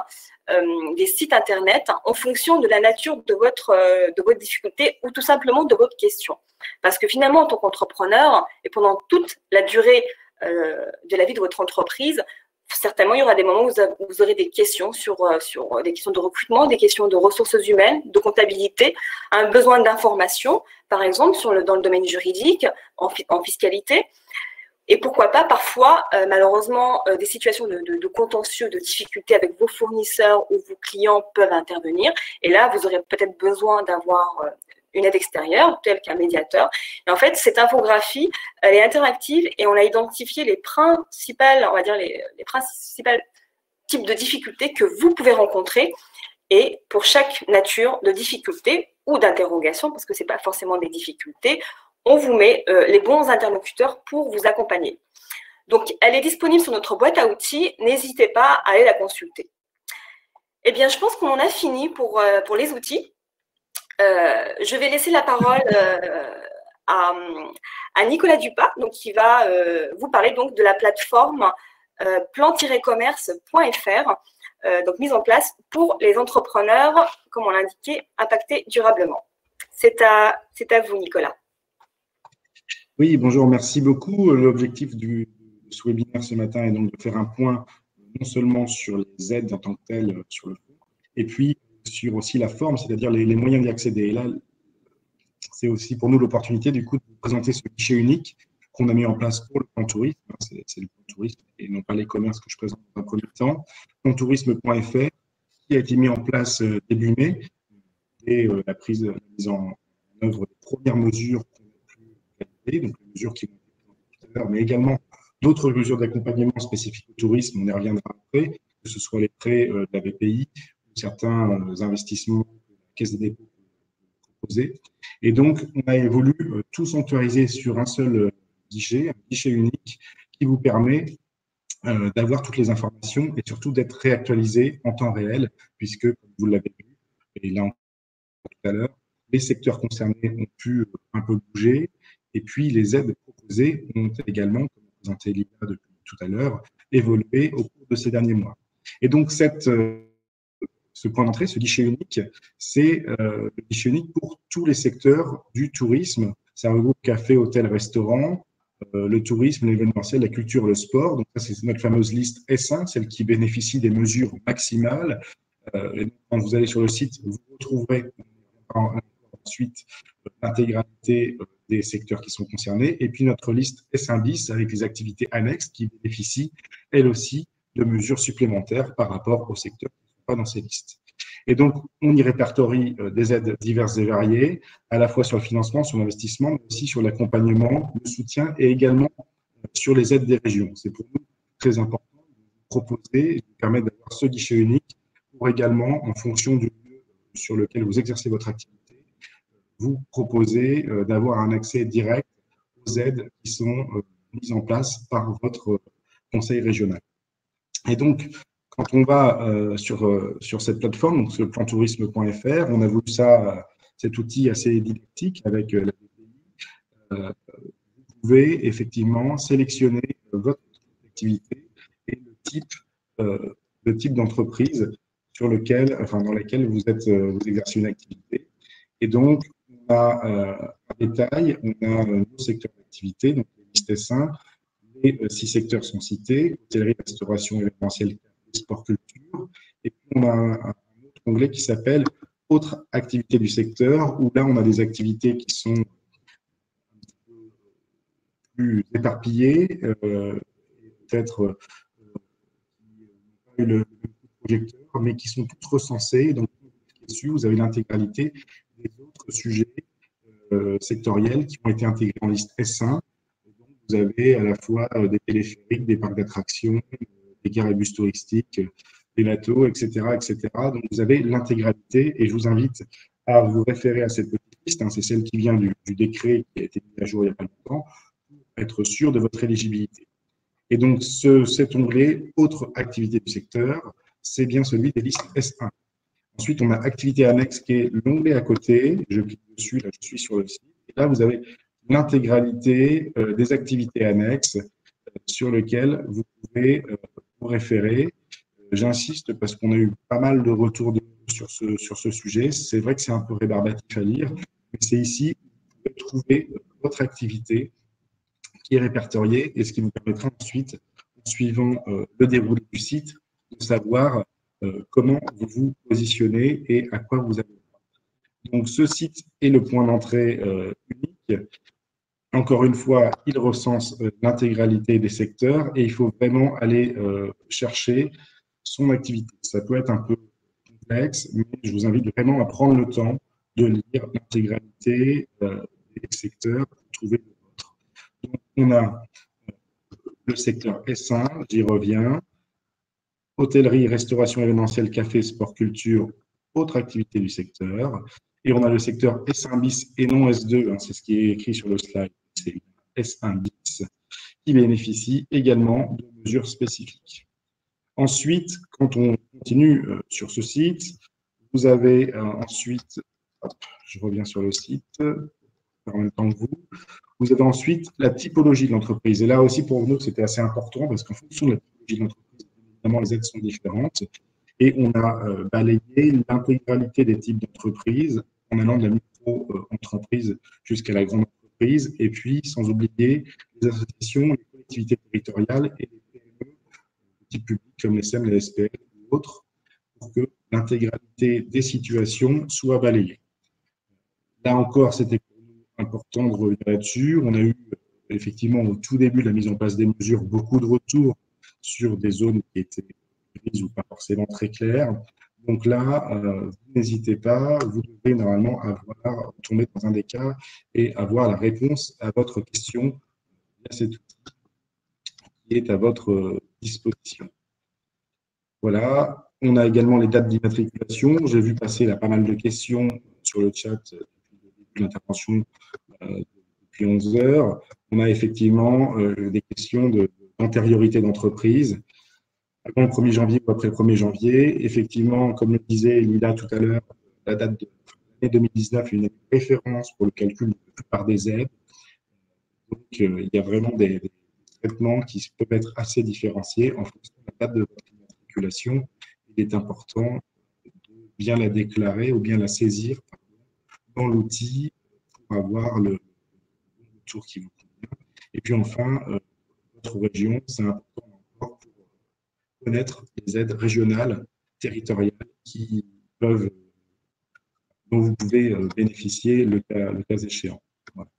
des sites internet, en fonction de la nature de votre difficulté ou tout simplement de votre question. Parce que finalement, en tant qu'entrepreneur, et pendant toute la durée de la vie de votre entreprise, certainement, il y aura des moments où vous aurez des questions sur des questions de recrutement, des questions de ressources humaines, de comptabilité, un besoin d'information, par exemple, dans le domaine juridique, en fiscalité. Et pourquoi pas, parfois, malheureusement, des situations de contentieux, de difficultés avec vos fournisseurs ou vos clients peuvent intervenir. Et là, vous aurez peut-être besoin d'avoir une aide extérieure, telle qu'un médiateur. Et en fait, cette infographie, elle est interactive et on a identifié les principales, on va dire, les principales types de difficultés que vous pouvez rencontrer. Et pour chaque nature de difficulté ou d'interrogation, parce que ce n'est pas forcément des difficultés, on vous met les bons interlocuteurs pour vous accompagner. Donc, elle est disponible sur notre boîte à outils. N'hésitez pas à aller la consulter. Eh bien, je pense qu'on en a fini pour les outils. Je vais laisser la parole à Nicolas Dupas, donc, qui va vous parler donc, de la plateforme plan-commerce.fr, donc mise en place pour les entrepreneurs, comme on l'indiquait, impactés durablement. C'est à vous, Nicolas. Oui, bonjour, merci beaucoup. L'objectif de ce webinaire ce matin est donc de faire un point non seulement sur les aides en tant que telles sur le fond, et puis sur aussi la forme, c'est-à-dire les moyens d'y accéder. Et là, c'est aussi pour nous l'opportunité du coup de vous présenter ce guichet unique qu'on a mis en place pour le plan tourisme. C'est le plan tourisme et non pas les commerces que je présente dans un premier temps. Plantourisme.fr qui a été mis en place début mai et la mise en œuvre des premières mesures donc les mesures qui vont être présentées tout à l'heure, mais également d'autres mesures d'accompagnement spécifiques au tourisme, on y reviendra après, que ce soit les prêts de la BPI ou certains investissements que la Caisse des dépôts peut proposer. Et donc, on a voulu tout sanctuariser sur un seul guichet, un guichet unique qui vous permet d'avoir toutes les informations et surtout d'être réactualisé en temps réel, puisque, comme vous l'avez vu, et là tout à l'heure, les secteurs concernés ont pu un peu bouger. Et puis, les aides proposées ont également, comme présenté Lina depuis tout à l'heure, évolué au cours de ces derniers mois. Et donc, ce point d'entrée, ce guichet unique, c'est le guichet unique pour tous les secteurs du tourisme. Ça regroupe café, hôtel, restaurant, le tourisme, l'événementiel, la culture, le sport. Donc, ça, c'est notre fameuse liste S1, celle qui bénéficie des mesures maximales. Et quand vous allez sur le site, vous retrouverez ensuite l'intégralité des secteurs qui sont concernés, et puis notre liste S1 bis avec les activités annexes qui bénéficient, elles aussi, de mesures supplémentaires par rapport aux secteurs qui ne sont pas dans ces listes. Et donc, on y répertorie des aides diverses et variées, à la fois sur le financement, sur l'investissement, mais aussi sur l'accompagnement, le soutien et également sur les aides des régions. C'est pour nous très important de vous proposer et de vous permettre d'avoir ce guichet unique pour également, en fonction du lieu sur lequel vous exercez votre activité, vous proposer d'avoir un accès direct aux aides qui sont mises en place par votre conseil régional. Et donc, quand on va sur cette plateforme, donc sur plantourisme.fr, on a voulu cet outil assez didactique avec la BPI. Vous pouvez effectivement sélectionner votre activité et le type d'entreprise dans laquelle vous exercez une activité. Et donc, on a un détail, on a nos secteurs d'activité, donc les listes S1, les 6 secteurs sont cités, hôtellerie, restauration, événementiel, sport, culture. Et puis, on a un autre onglet qui s'appelle autres activités du secteur, où là, on a des activités qui sont plus éparpillées, peut-être qui n'ont pas eu le projecteur, mais qui sont toutes recensées. Donc, dessus, vous avez l'intégralité des autres sujets sectoriels qui ont été intégrés en liste S1. Donc, vous avez à la fois des téléphériques, des parcs d'attractions, des gares et bus touristiques, des bateaux, etc., etc. Donc, vous avez l'intégralité et je vous invite à vous référer à cette petite liste. C'est celle qui vient du décret qui a été mis à jour il n'y a pas longtemps pour être sûr de votre éligibilité. Et donc, cet onglet « Autres activités du secteur », c'est bien celui des listes S1. Ensuite, on a activité annexe qui est l'onglet à côté. Je clique dessus, là je suis sur le site. Et là, vous avez l'intégralité des activités annexes sur lesquelles vous pouvez vous référer. J'insiste parce qu'on a eu pas mal de retours sur ce sujet. C'est vrai que c'est un peu rébarbatif à lire, mais c'est ici que vous pouvez trouver votre activité qui est répertoriée et ce qui vous permettra ensuite, en suivant le déroulé du site, de savoir comment vous vous positionnez et à quoi vous avez droit. Donc, ce site est le point d'entrée unique. Encore une fois, il recense l'intégralité des secteurs et il faut vraiment aller chercher son activité. Ça peut être un peu complexe, mais je vous invite vraiment à prendre le temps de lire l'intégralité des secteurs pour trouver le vôtre. Donc, on a le secteur S1, j'y reviens. Hôtellerie, restauration événementielle, café, sport, culture, autres activités du secteur. Et on a le secteur S1 bis et non S2, c'est ce qui est écrit sur le slide, c'est S1 bis, qui bénéficie également de mesures spécifiques. Ensuite, quand on continue sur ce site, vous avez ensuite, je reviens sur le site, en même temps que vous avez ensuite la typologie de l'entreprise. Et là aussi, pour nous, c'était assez important parce qu'en fonction de la typologie de l'entreprise, évidemment, les aides sont différentes. Et on a balayé l'intégralité des types d'entreprises en allant de la micro-entreprise jusqu'à la grande entreprise. Et puis, sans oublier les associations, les collectivités territoriales et les PME de type public comme les SEM, les SPL ou autres, pour que l'intégralité des situations soit balayée. Là encore, c'était important de revenir là-dessus. On a eu effectivement au tout début de la mise en place des mesures beaucoup de retours sur des zones qui étaient grises ou pas forcément très claires. Donc là, n'hésitez pas, vous devez normalement tomber dans un des cas et avoir la réponse à votre question via cet outil qui est à votre disposition. Voilà, on a également les dates d'immatriculation. J'ai vu passer là pas mal de questions sur le chat depuis l'intervention depuis 11 heures. On a effectivement des questions d'antériorité d'entreprise. Avant le 1er janvier ou après le 1er janvier. Effectivement, comme le disait Lila tout à l'heure, la date de l'année 2019 est une référence pour le calcul de la plupart des aides. Donc, il y a vraiment des traitements qui peuvent être assez différenciés en fonction de la date de votre immatriculation. Il est important de bien la déclarer ou bien la saisir dans l'outil pour avoir le tour qui vous convient. Et puis enfin, votre région, c'est important encore pour connaître les aides régionales, territoriales dont vous pouvez bénéficier le cas échéant. Voilà.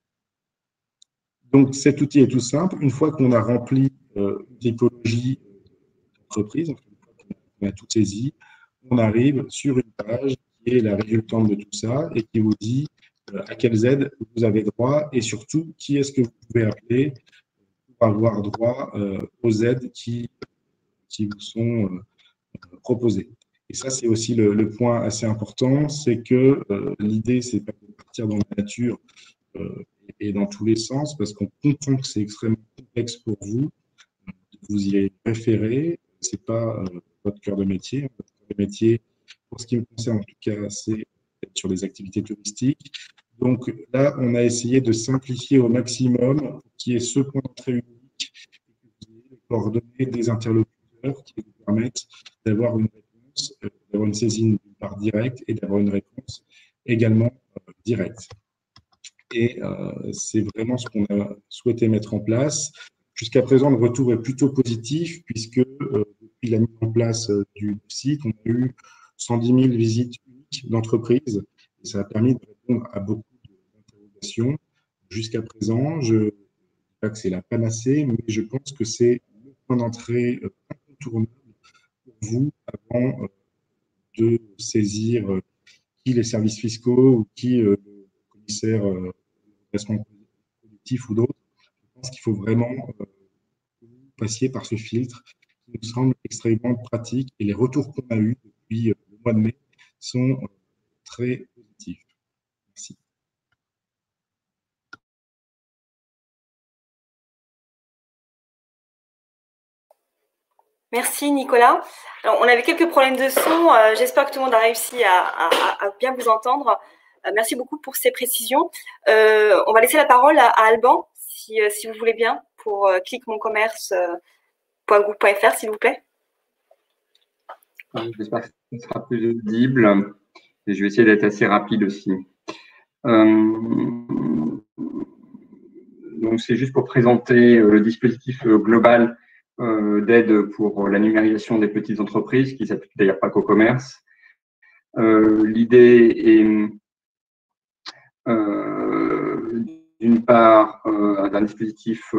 Donc cet outil est tout simple. Une fois qu'on a rempli une typologie d'entreprise, une fois qu'on a tout saisi, on arrive sur une page qui est la résultante de tout ça et qui vous dit à quelles aides vous avez droit et surtout qui est-ce que vous pouvez appeler pour avoir droit aux aides qui vous sont proposées. Et ça, c'est aussi le point assez important, c'est que l'idée, c'est pas de partir dans la nature et et dans tous les sens parce qu'on comprend que c'est extrêmement complexe pour vous. Vous y avez référé, c'est pas votre cœur de métier. Votre cœur de métier, pour ce qui me concerne en tout cas, c'est sur les activités touristiques. Donc là, on a essayé de simplifier au maximum pour qu'il y ait ce point d'entrée unique, les coordonnées des interlocuteurs qui vous permettent d'avoir une réponse, d'avoir une saisine d'une part directe et d'avoir une réponse également directe. Et c'est vraiment ce qu'on a souhaité mettre en place. Jusqu'à présent, le retour est plutôt positif puisque depuis la mise en place du site, on a eu 110 000 visites uniques d'entreprises et ça a permis de répondre à beaucoup d'interrogations. Jusqu'à présent, je ne dis pas que c'est la panacée, mais je pense que c'est le point d'entrée incontournable pour vous avant de saisir qui les services fiscaux ou qui le commissaire redressement collectif ou d'autres. Je pense qu'il faut vraiment que vous passiez par ce filtre qui nous semble extrêmement pratique et les retours qu'on a eus depuis le mois de mai sont très positifs. Merci. Merci Nicolas. Alors, on avait quelques problèmes de son. J'espère que tout le monde a réussi à bien vous entendre. Merci beaucoup pour ces précisions. On va laisser la parole à Alban, si vous voulez bien, pour cliquemoncommerce.gouv.fr, s'il vous plaît. J'espère que ce sera plus audible et je vais essayer d'être assez rapide aussi. Donc, c'est juste pour présenter le dispositif global d'aide pour la numérisation des petites entreprises, qui ne s'applique d'ailleurs pas qu'au commerce. L'idée est d'une part d'un dispositif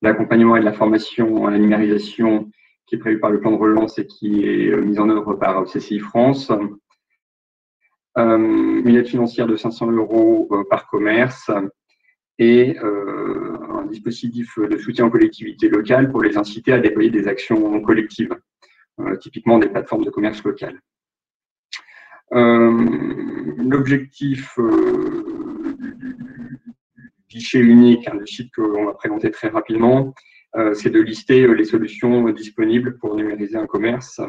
d'accompagnement et de la formation à la numérisation qui est prévu par le plan de relance et qui est mis en œuvre par CCI France. Une aide financière de 500 € par commerce et un dispositif de soutien aux collectivités locales pour les inciter à déployer des actions collectives, typiquement des plateformes de commerce locales. L'objectif du guichet unique, du site qu'on va présenter très rapidement, c'est de lister les solutions disponibles pour numériser un commerce.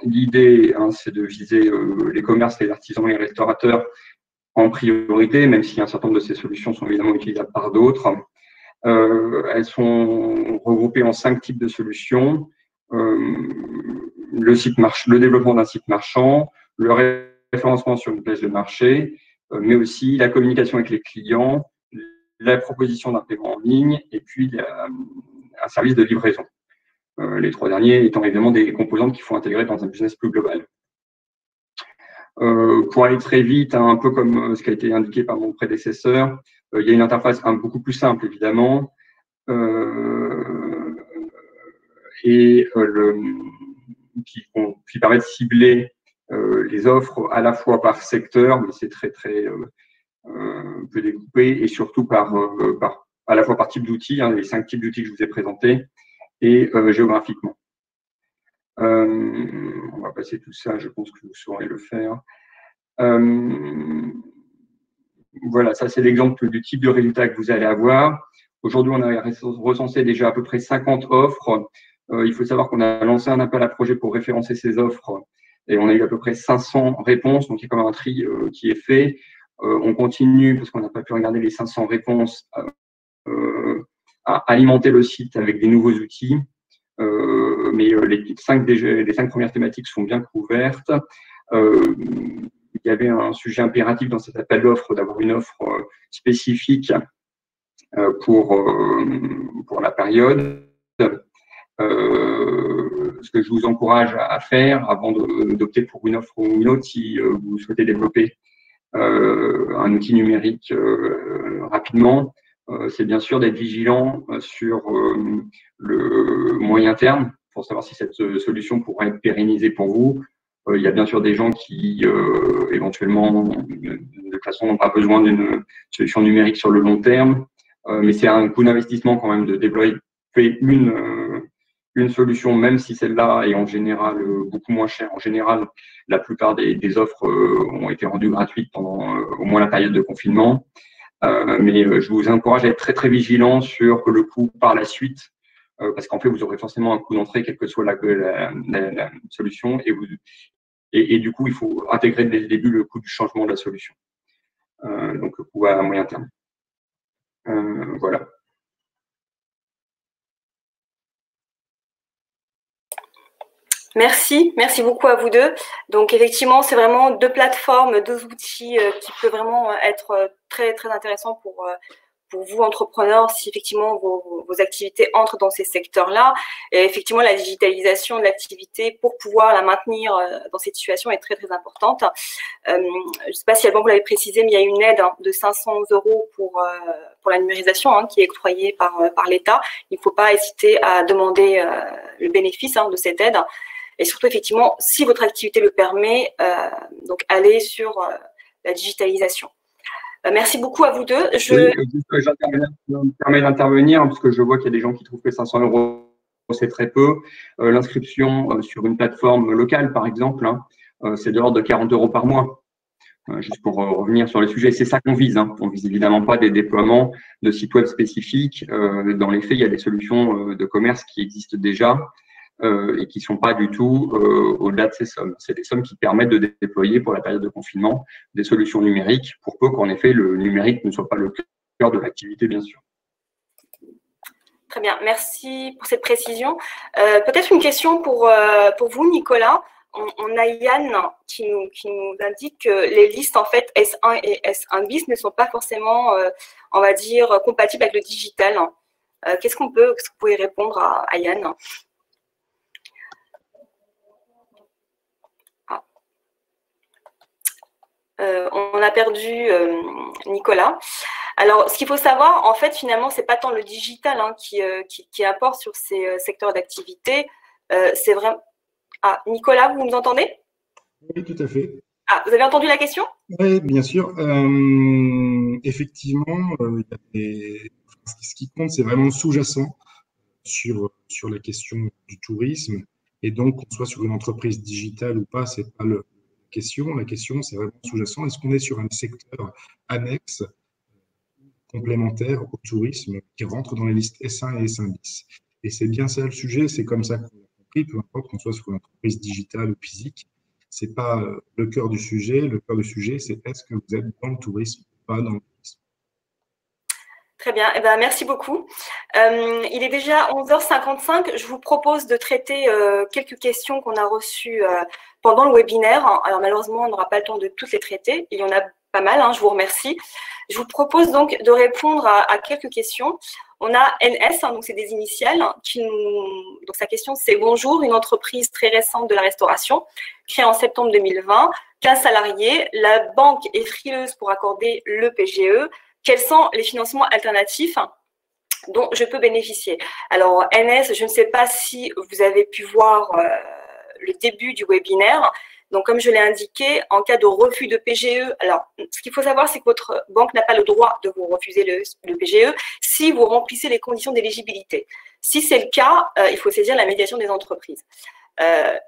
L'idée, c'est de viser les commerces, les artisans et les restaurateurs en priorité, même si un certain nombre de ces solutions sont évidemment utilisables par d'autres. Elles sont regroupées en 5 types de solutions. Le développement d'un site marchand, le référencement sur une place de marché, mais aussi la communication avec les clients, la proposition d'un paiement en ligne et puis un service de livraison. Les 3 derniers étant évidemment des composantes qu'il faut intégrer dans un business plus global. Pour aller très vite, un peu comme ce qui a été indiqué par mon prédécesseur, il y a une interface beaucoup plus simple, évidemment, et qui permet de cibler les offres à la fois par secteur, mais c'est très peu découpé, et surtout à la fois par type d'outils, les 5 types d'outils que je vous ai présentés, et géographiquement. On va passer tout ça, je pense que vous saurez le faire. Voilà, ça c'est l'exemple du type de résultat que vous allez avoir. Aujourd'hui, on a recensé déjà à peu près 50 offres. Il faut savoir qu'on a lancé un appel à projet pour référencer ces offres et on a eu à peu près 500 réponses, donc il y a quand même un tri qui est fait. On continue, parce qu'on n'a pas pu regarder les 500 réponses, à alimenter le site avec des nouveaux outils. Mais les 5 premières thématiques sont bien couvertes. Il y avait un sujet impératif dans cet appel d'offres d'avoir une offre spécifique pour la période. Ce que je vous encourage à faire avant d'opter pour une offre ou une autre, si vous souhaitez développer un outil numérique rapidement, c'est bien sûr d'être vigilant sur le moyen terme pour savoir si cette solution pourra être pérennisée pour vous. Il y a bien sûr des gens qui, éventuellement, de toute façon, n'ont pas besoin d'une solution numérique sur le long terme, mais c'est un coût d'investissement quand même de développer une solution, même si celle-là est en général beaucoup moins chère. En général, la plupart des offres ont été rendues gratuites pendant au moins la période de confinement. Mais je vous encourage à être très, très vigilant sur le coût par la suite, parce qu'en fait, vous aurez forcément un coût d'entrée, quelle que soit la solution, et du coup, il faut intégrer dès le début le coût du changement de la solution. Donc, le coût à moyen terme. Voilà. Merci beaucoup à vous deux. Donc effectivement, c'est vraiment deux plateformes, deux outils qui peuvent vraiment être très très intéressants pour vous entrepreneurs si effectivement vos activités entrent dans ces secteurs-là. Et effectivement, la digitalisation de l'activité pour pouvoir la maintenir dans cette situation est très très importante. Je ne sais pas si avant vous l'avez précisé, mais il y a une aide de 500 € pour la numérisation qui est octroyée par l'État. Il ne faut pas hésiter à demander le bénéfice de cette aide. Et surtout, effectivement, si votre activité le permet, donc allez sur la digitalisation. Merci beaucoup à vous deux. Oui, je me permets d'intervenir parce que je vois qu'il y a des gens qui trouvent que 500 €, c'est très peu. L'inscription sur une plateforme locale, par exemple, c'est de l'ordre de 40 € par mois. Juste pour revenir sur le sujet, c'est ça qu'on vise. On vise évidemment pas des déploiements de sites web spécifiques. Dans les faits, il y a des solutions de commerce qui existent déjà. Et qui ne sont pas du tout au-delà de ces sommes. C'est des sommes qui permettent de déployer pour la période de confinement des solutions numériques, pour peu qu'en effet le numérique ne soit pas le cœur de l'activité, bien sûr. Très bien, merci pour cette précision. Peut-être une question pour vous, Nicolas. On a Yann qui nous indique que les listes en fait S1 et S1 bis ne sont pas forcément, on va dire, compatibles avec le digital. Qu'est-ce que vous pouvez répondre à Yann? On a perdu Nicolas. Alors, ce qu'il faut savoir, en fait, finalement, c'est pas tant le digital qui apporte sur ces secteurs d'activité. C'est vraiment. Ah, Nicolas, vous nous entendez? Oui, tout à fait. Ah, vous avez entendu la question? Oui, bien sûr. Effectivement, ce qui compte, c'est vraiment sous-jacent sur la question du tourisme. Et donc, qu'on soit sur une entreprise digitale ou pas, c'est pas la question. La question, c'est vraiment sous-jacent. Est-ce qu'on est sur un secteur annexe, complémentaire au tourisme, qui rentre dans les listes S1 et S1 bis? Et c'est bien ça le sujet. C'est comme ça qu'on a compris, peu importe qu'on soit sur une entreprise digitale ou physique. C'est pas le cœur du sujet. Le cœur du sujet, c'est est-ce que vous êtes dans le tourisme ou pas dans le tourisme. Très bien, eh ben, merci beaucoup. Il est déjà 11h55. Je vous propose de traiter quelques questions qu'on a reçues pendant le webinaire. Alors malheureusement, on n'aura pas le temps de toutes les traiter. Il y en a pas mal, je vous remercie. Je vous propose donc de répondre à quelques questions. On a NS, donc c'est des initiales. Donc sa question c'est: bonjour, une entreprise très récente de la restauration, créée en septembre 2020, 15 salariés. La banque est frileuse pour accorder le PGE. Quels sont les financements alternatifs dont je peux bénéficier? Alors, NS, je ne sais pas si vous avez pu voir le début du webinaire. Donc, comme je l'ai indiqué, en cas de refus de PGE, alors, ce qu'il faut savoir, c'est que votre banque n'a pas le droit de vous refuser le PGE si vous remplissez les conditions d'éligibilité. Si c'est le cas, il faut saisir la médiation des entreprises.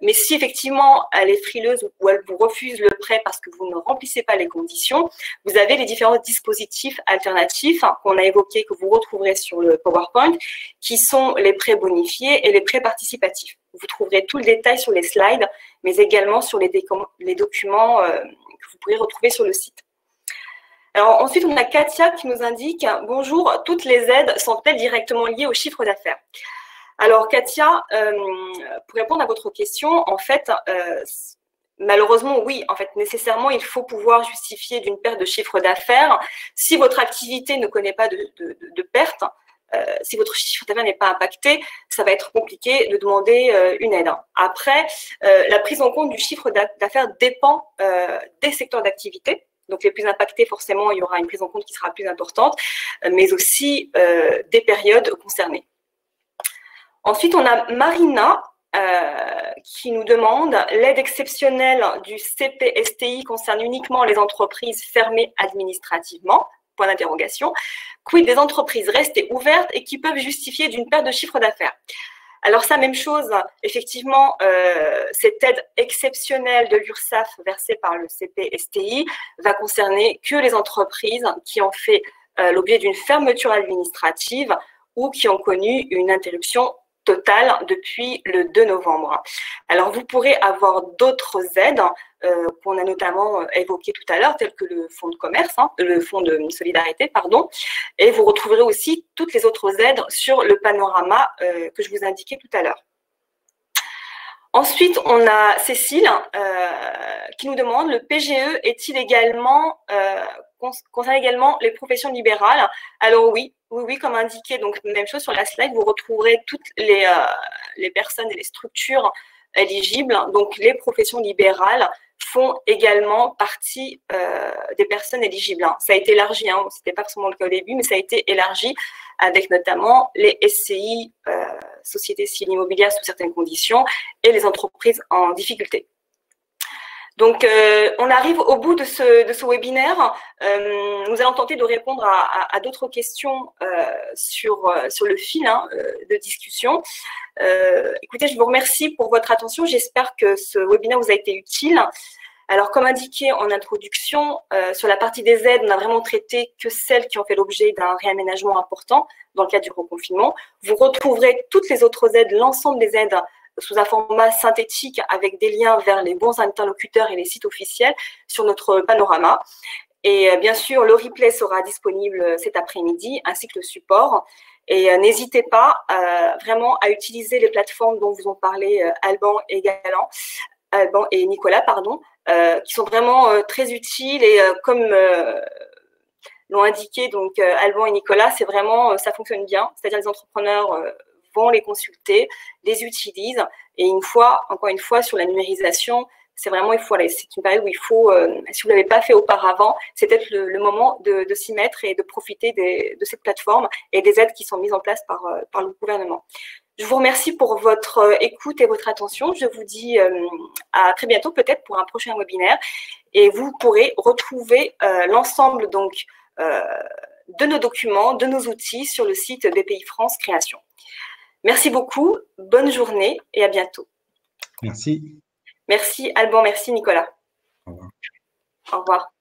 Mais si effectivement elle est frileuse ou elle vous refuse le prêt parce que vous ne remplissez pas les conditions, vous avez les différents dispositifs alternatifs qu'on a évoqués, que vous retrouverez sur le PowerPoint, qui sont les prêts bonifiés et les prêts participatifs. Vous trouverez tout le détail sur les slides, mais également sur les documents que vous pourrez retrouver sur le site. Alors ensuite, on a Katia qui nous indique « Bonjour, toutes les aides sont-elles directement liées au chiffre d'affaires ?» Alors, Katia, pour répondre à votre question, en fait, malheureusement, oui, en fait, nécessairement, il faut pouvoir justifier d'une perte de chiffre d'affaires. Si votre activité ne connaît pas de perte, si votre chiffre d'affaires n'est pas impacté, ça va être compliqué de demander une aide. Après, la prise en compte du chiffre d'affaires dépend des secteurs d'activité. Donc, les plus impactés, forcément, il y aura une prise en compte qui sera plus importante, mais aussi des périodes concernées. Ensuite, on a Marina qui nous demande « L'aide exceptionnelle du CPSTI concerne uniquement les entreprises fermées administrativement ?» Point d'interrogation. « Quid des entreprises restées ouvertes et qui peuvent justifier d'une perte de chiffre d'affaires ?» Alors ça, même chose, effectivement, cette aide exceptionnelle de l'URSSAF versée par le CPSTI va concerner que les entreprises qui ont fait l'objet d'une fermeture administrative ou qui ont connu une interruption totale depuis le 2 novembre. Alors, vous pourrez avoir d'autres aides qu'on a notamment évoquées tout à l'heure, telles que le fonds de commerce, le fonds de solidarité, pardon, et vous retrouverez aussi toutes les autres aides sur le panorama que je vous indiquais tout à l'heure. Ensuite, on a Cécile qui nous demande, le PGE est-il également, concerne également les professions libérales? Alors oui, comme indiqué, donc même chose sur la slide, vous retrouverez toutes les personnes et les structures éligibles. Donc les professions libérales font également partie des personnes éligibles. Ça a été élargi, ce n'était pas forcément le cas au début, mais ça a été élargi avec notamment les SCI, sociétés civiles immobilières sous certaines conditions, et les entreprises en difficulté. Donc, on arrive au bout de ce webinaire. Nous allons tenter de répondre à d'autres questions sur le fil de discussion. Écoutez, je vous remercie pour votre attention. J'espère que ce webinaire vous a été utile. Alors, comme indiqué en introduction, sur la partie des aides, on a vraiment traité que celles qui ont fait l'objet d'un réaménagement important dans le cadre du reconfinement. Vous retrouverez toutes les autres aides, l'ensemble des aides sous un format synthétique avec des liens vers les bons interlocuteurs et les sites officiels sur notre panorama. Et bien sûr, le replay sera disponible cet après-midi, ainsi que le support. Et n'hésitez pas vraiment à utiliser les plateformes dont vous ont parlé Alban et Nicolas, pardon, qui sont vraiment très utiles et comme l'ont indiqué donc Alban et Nicolas, c'est vraiment, ça fonctionne bien, c'est-à-dire les entrepreneurs vont les consulter, les utilisent et encore une fois, sur la numérisation, c'est vraiment, c'est une période où il faut, si vous ne l'avez pas fait auparavant, c'est peut-être le moment de s'y mettre et de profiter de cette plateforme et des aides qui sont mises en place par le gouvernement. Je vous remercie pour votre écoute et votre attention. Je vous dis à très bientôt, peut-être pour un prochain webinaire. Et vous pourrez retrouver l'ensemble donc de nos documents, de nos outils sur le site BPI-France Création. Merci beaucoup, bonne journée et à bientôt. Merci. Merci Alban, merci Nicolas. Au revoir. Au revoir.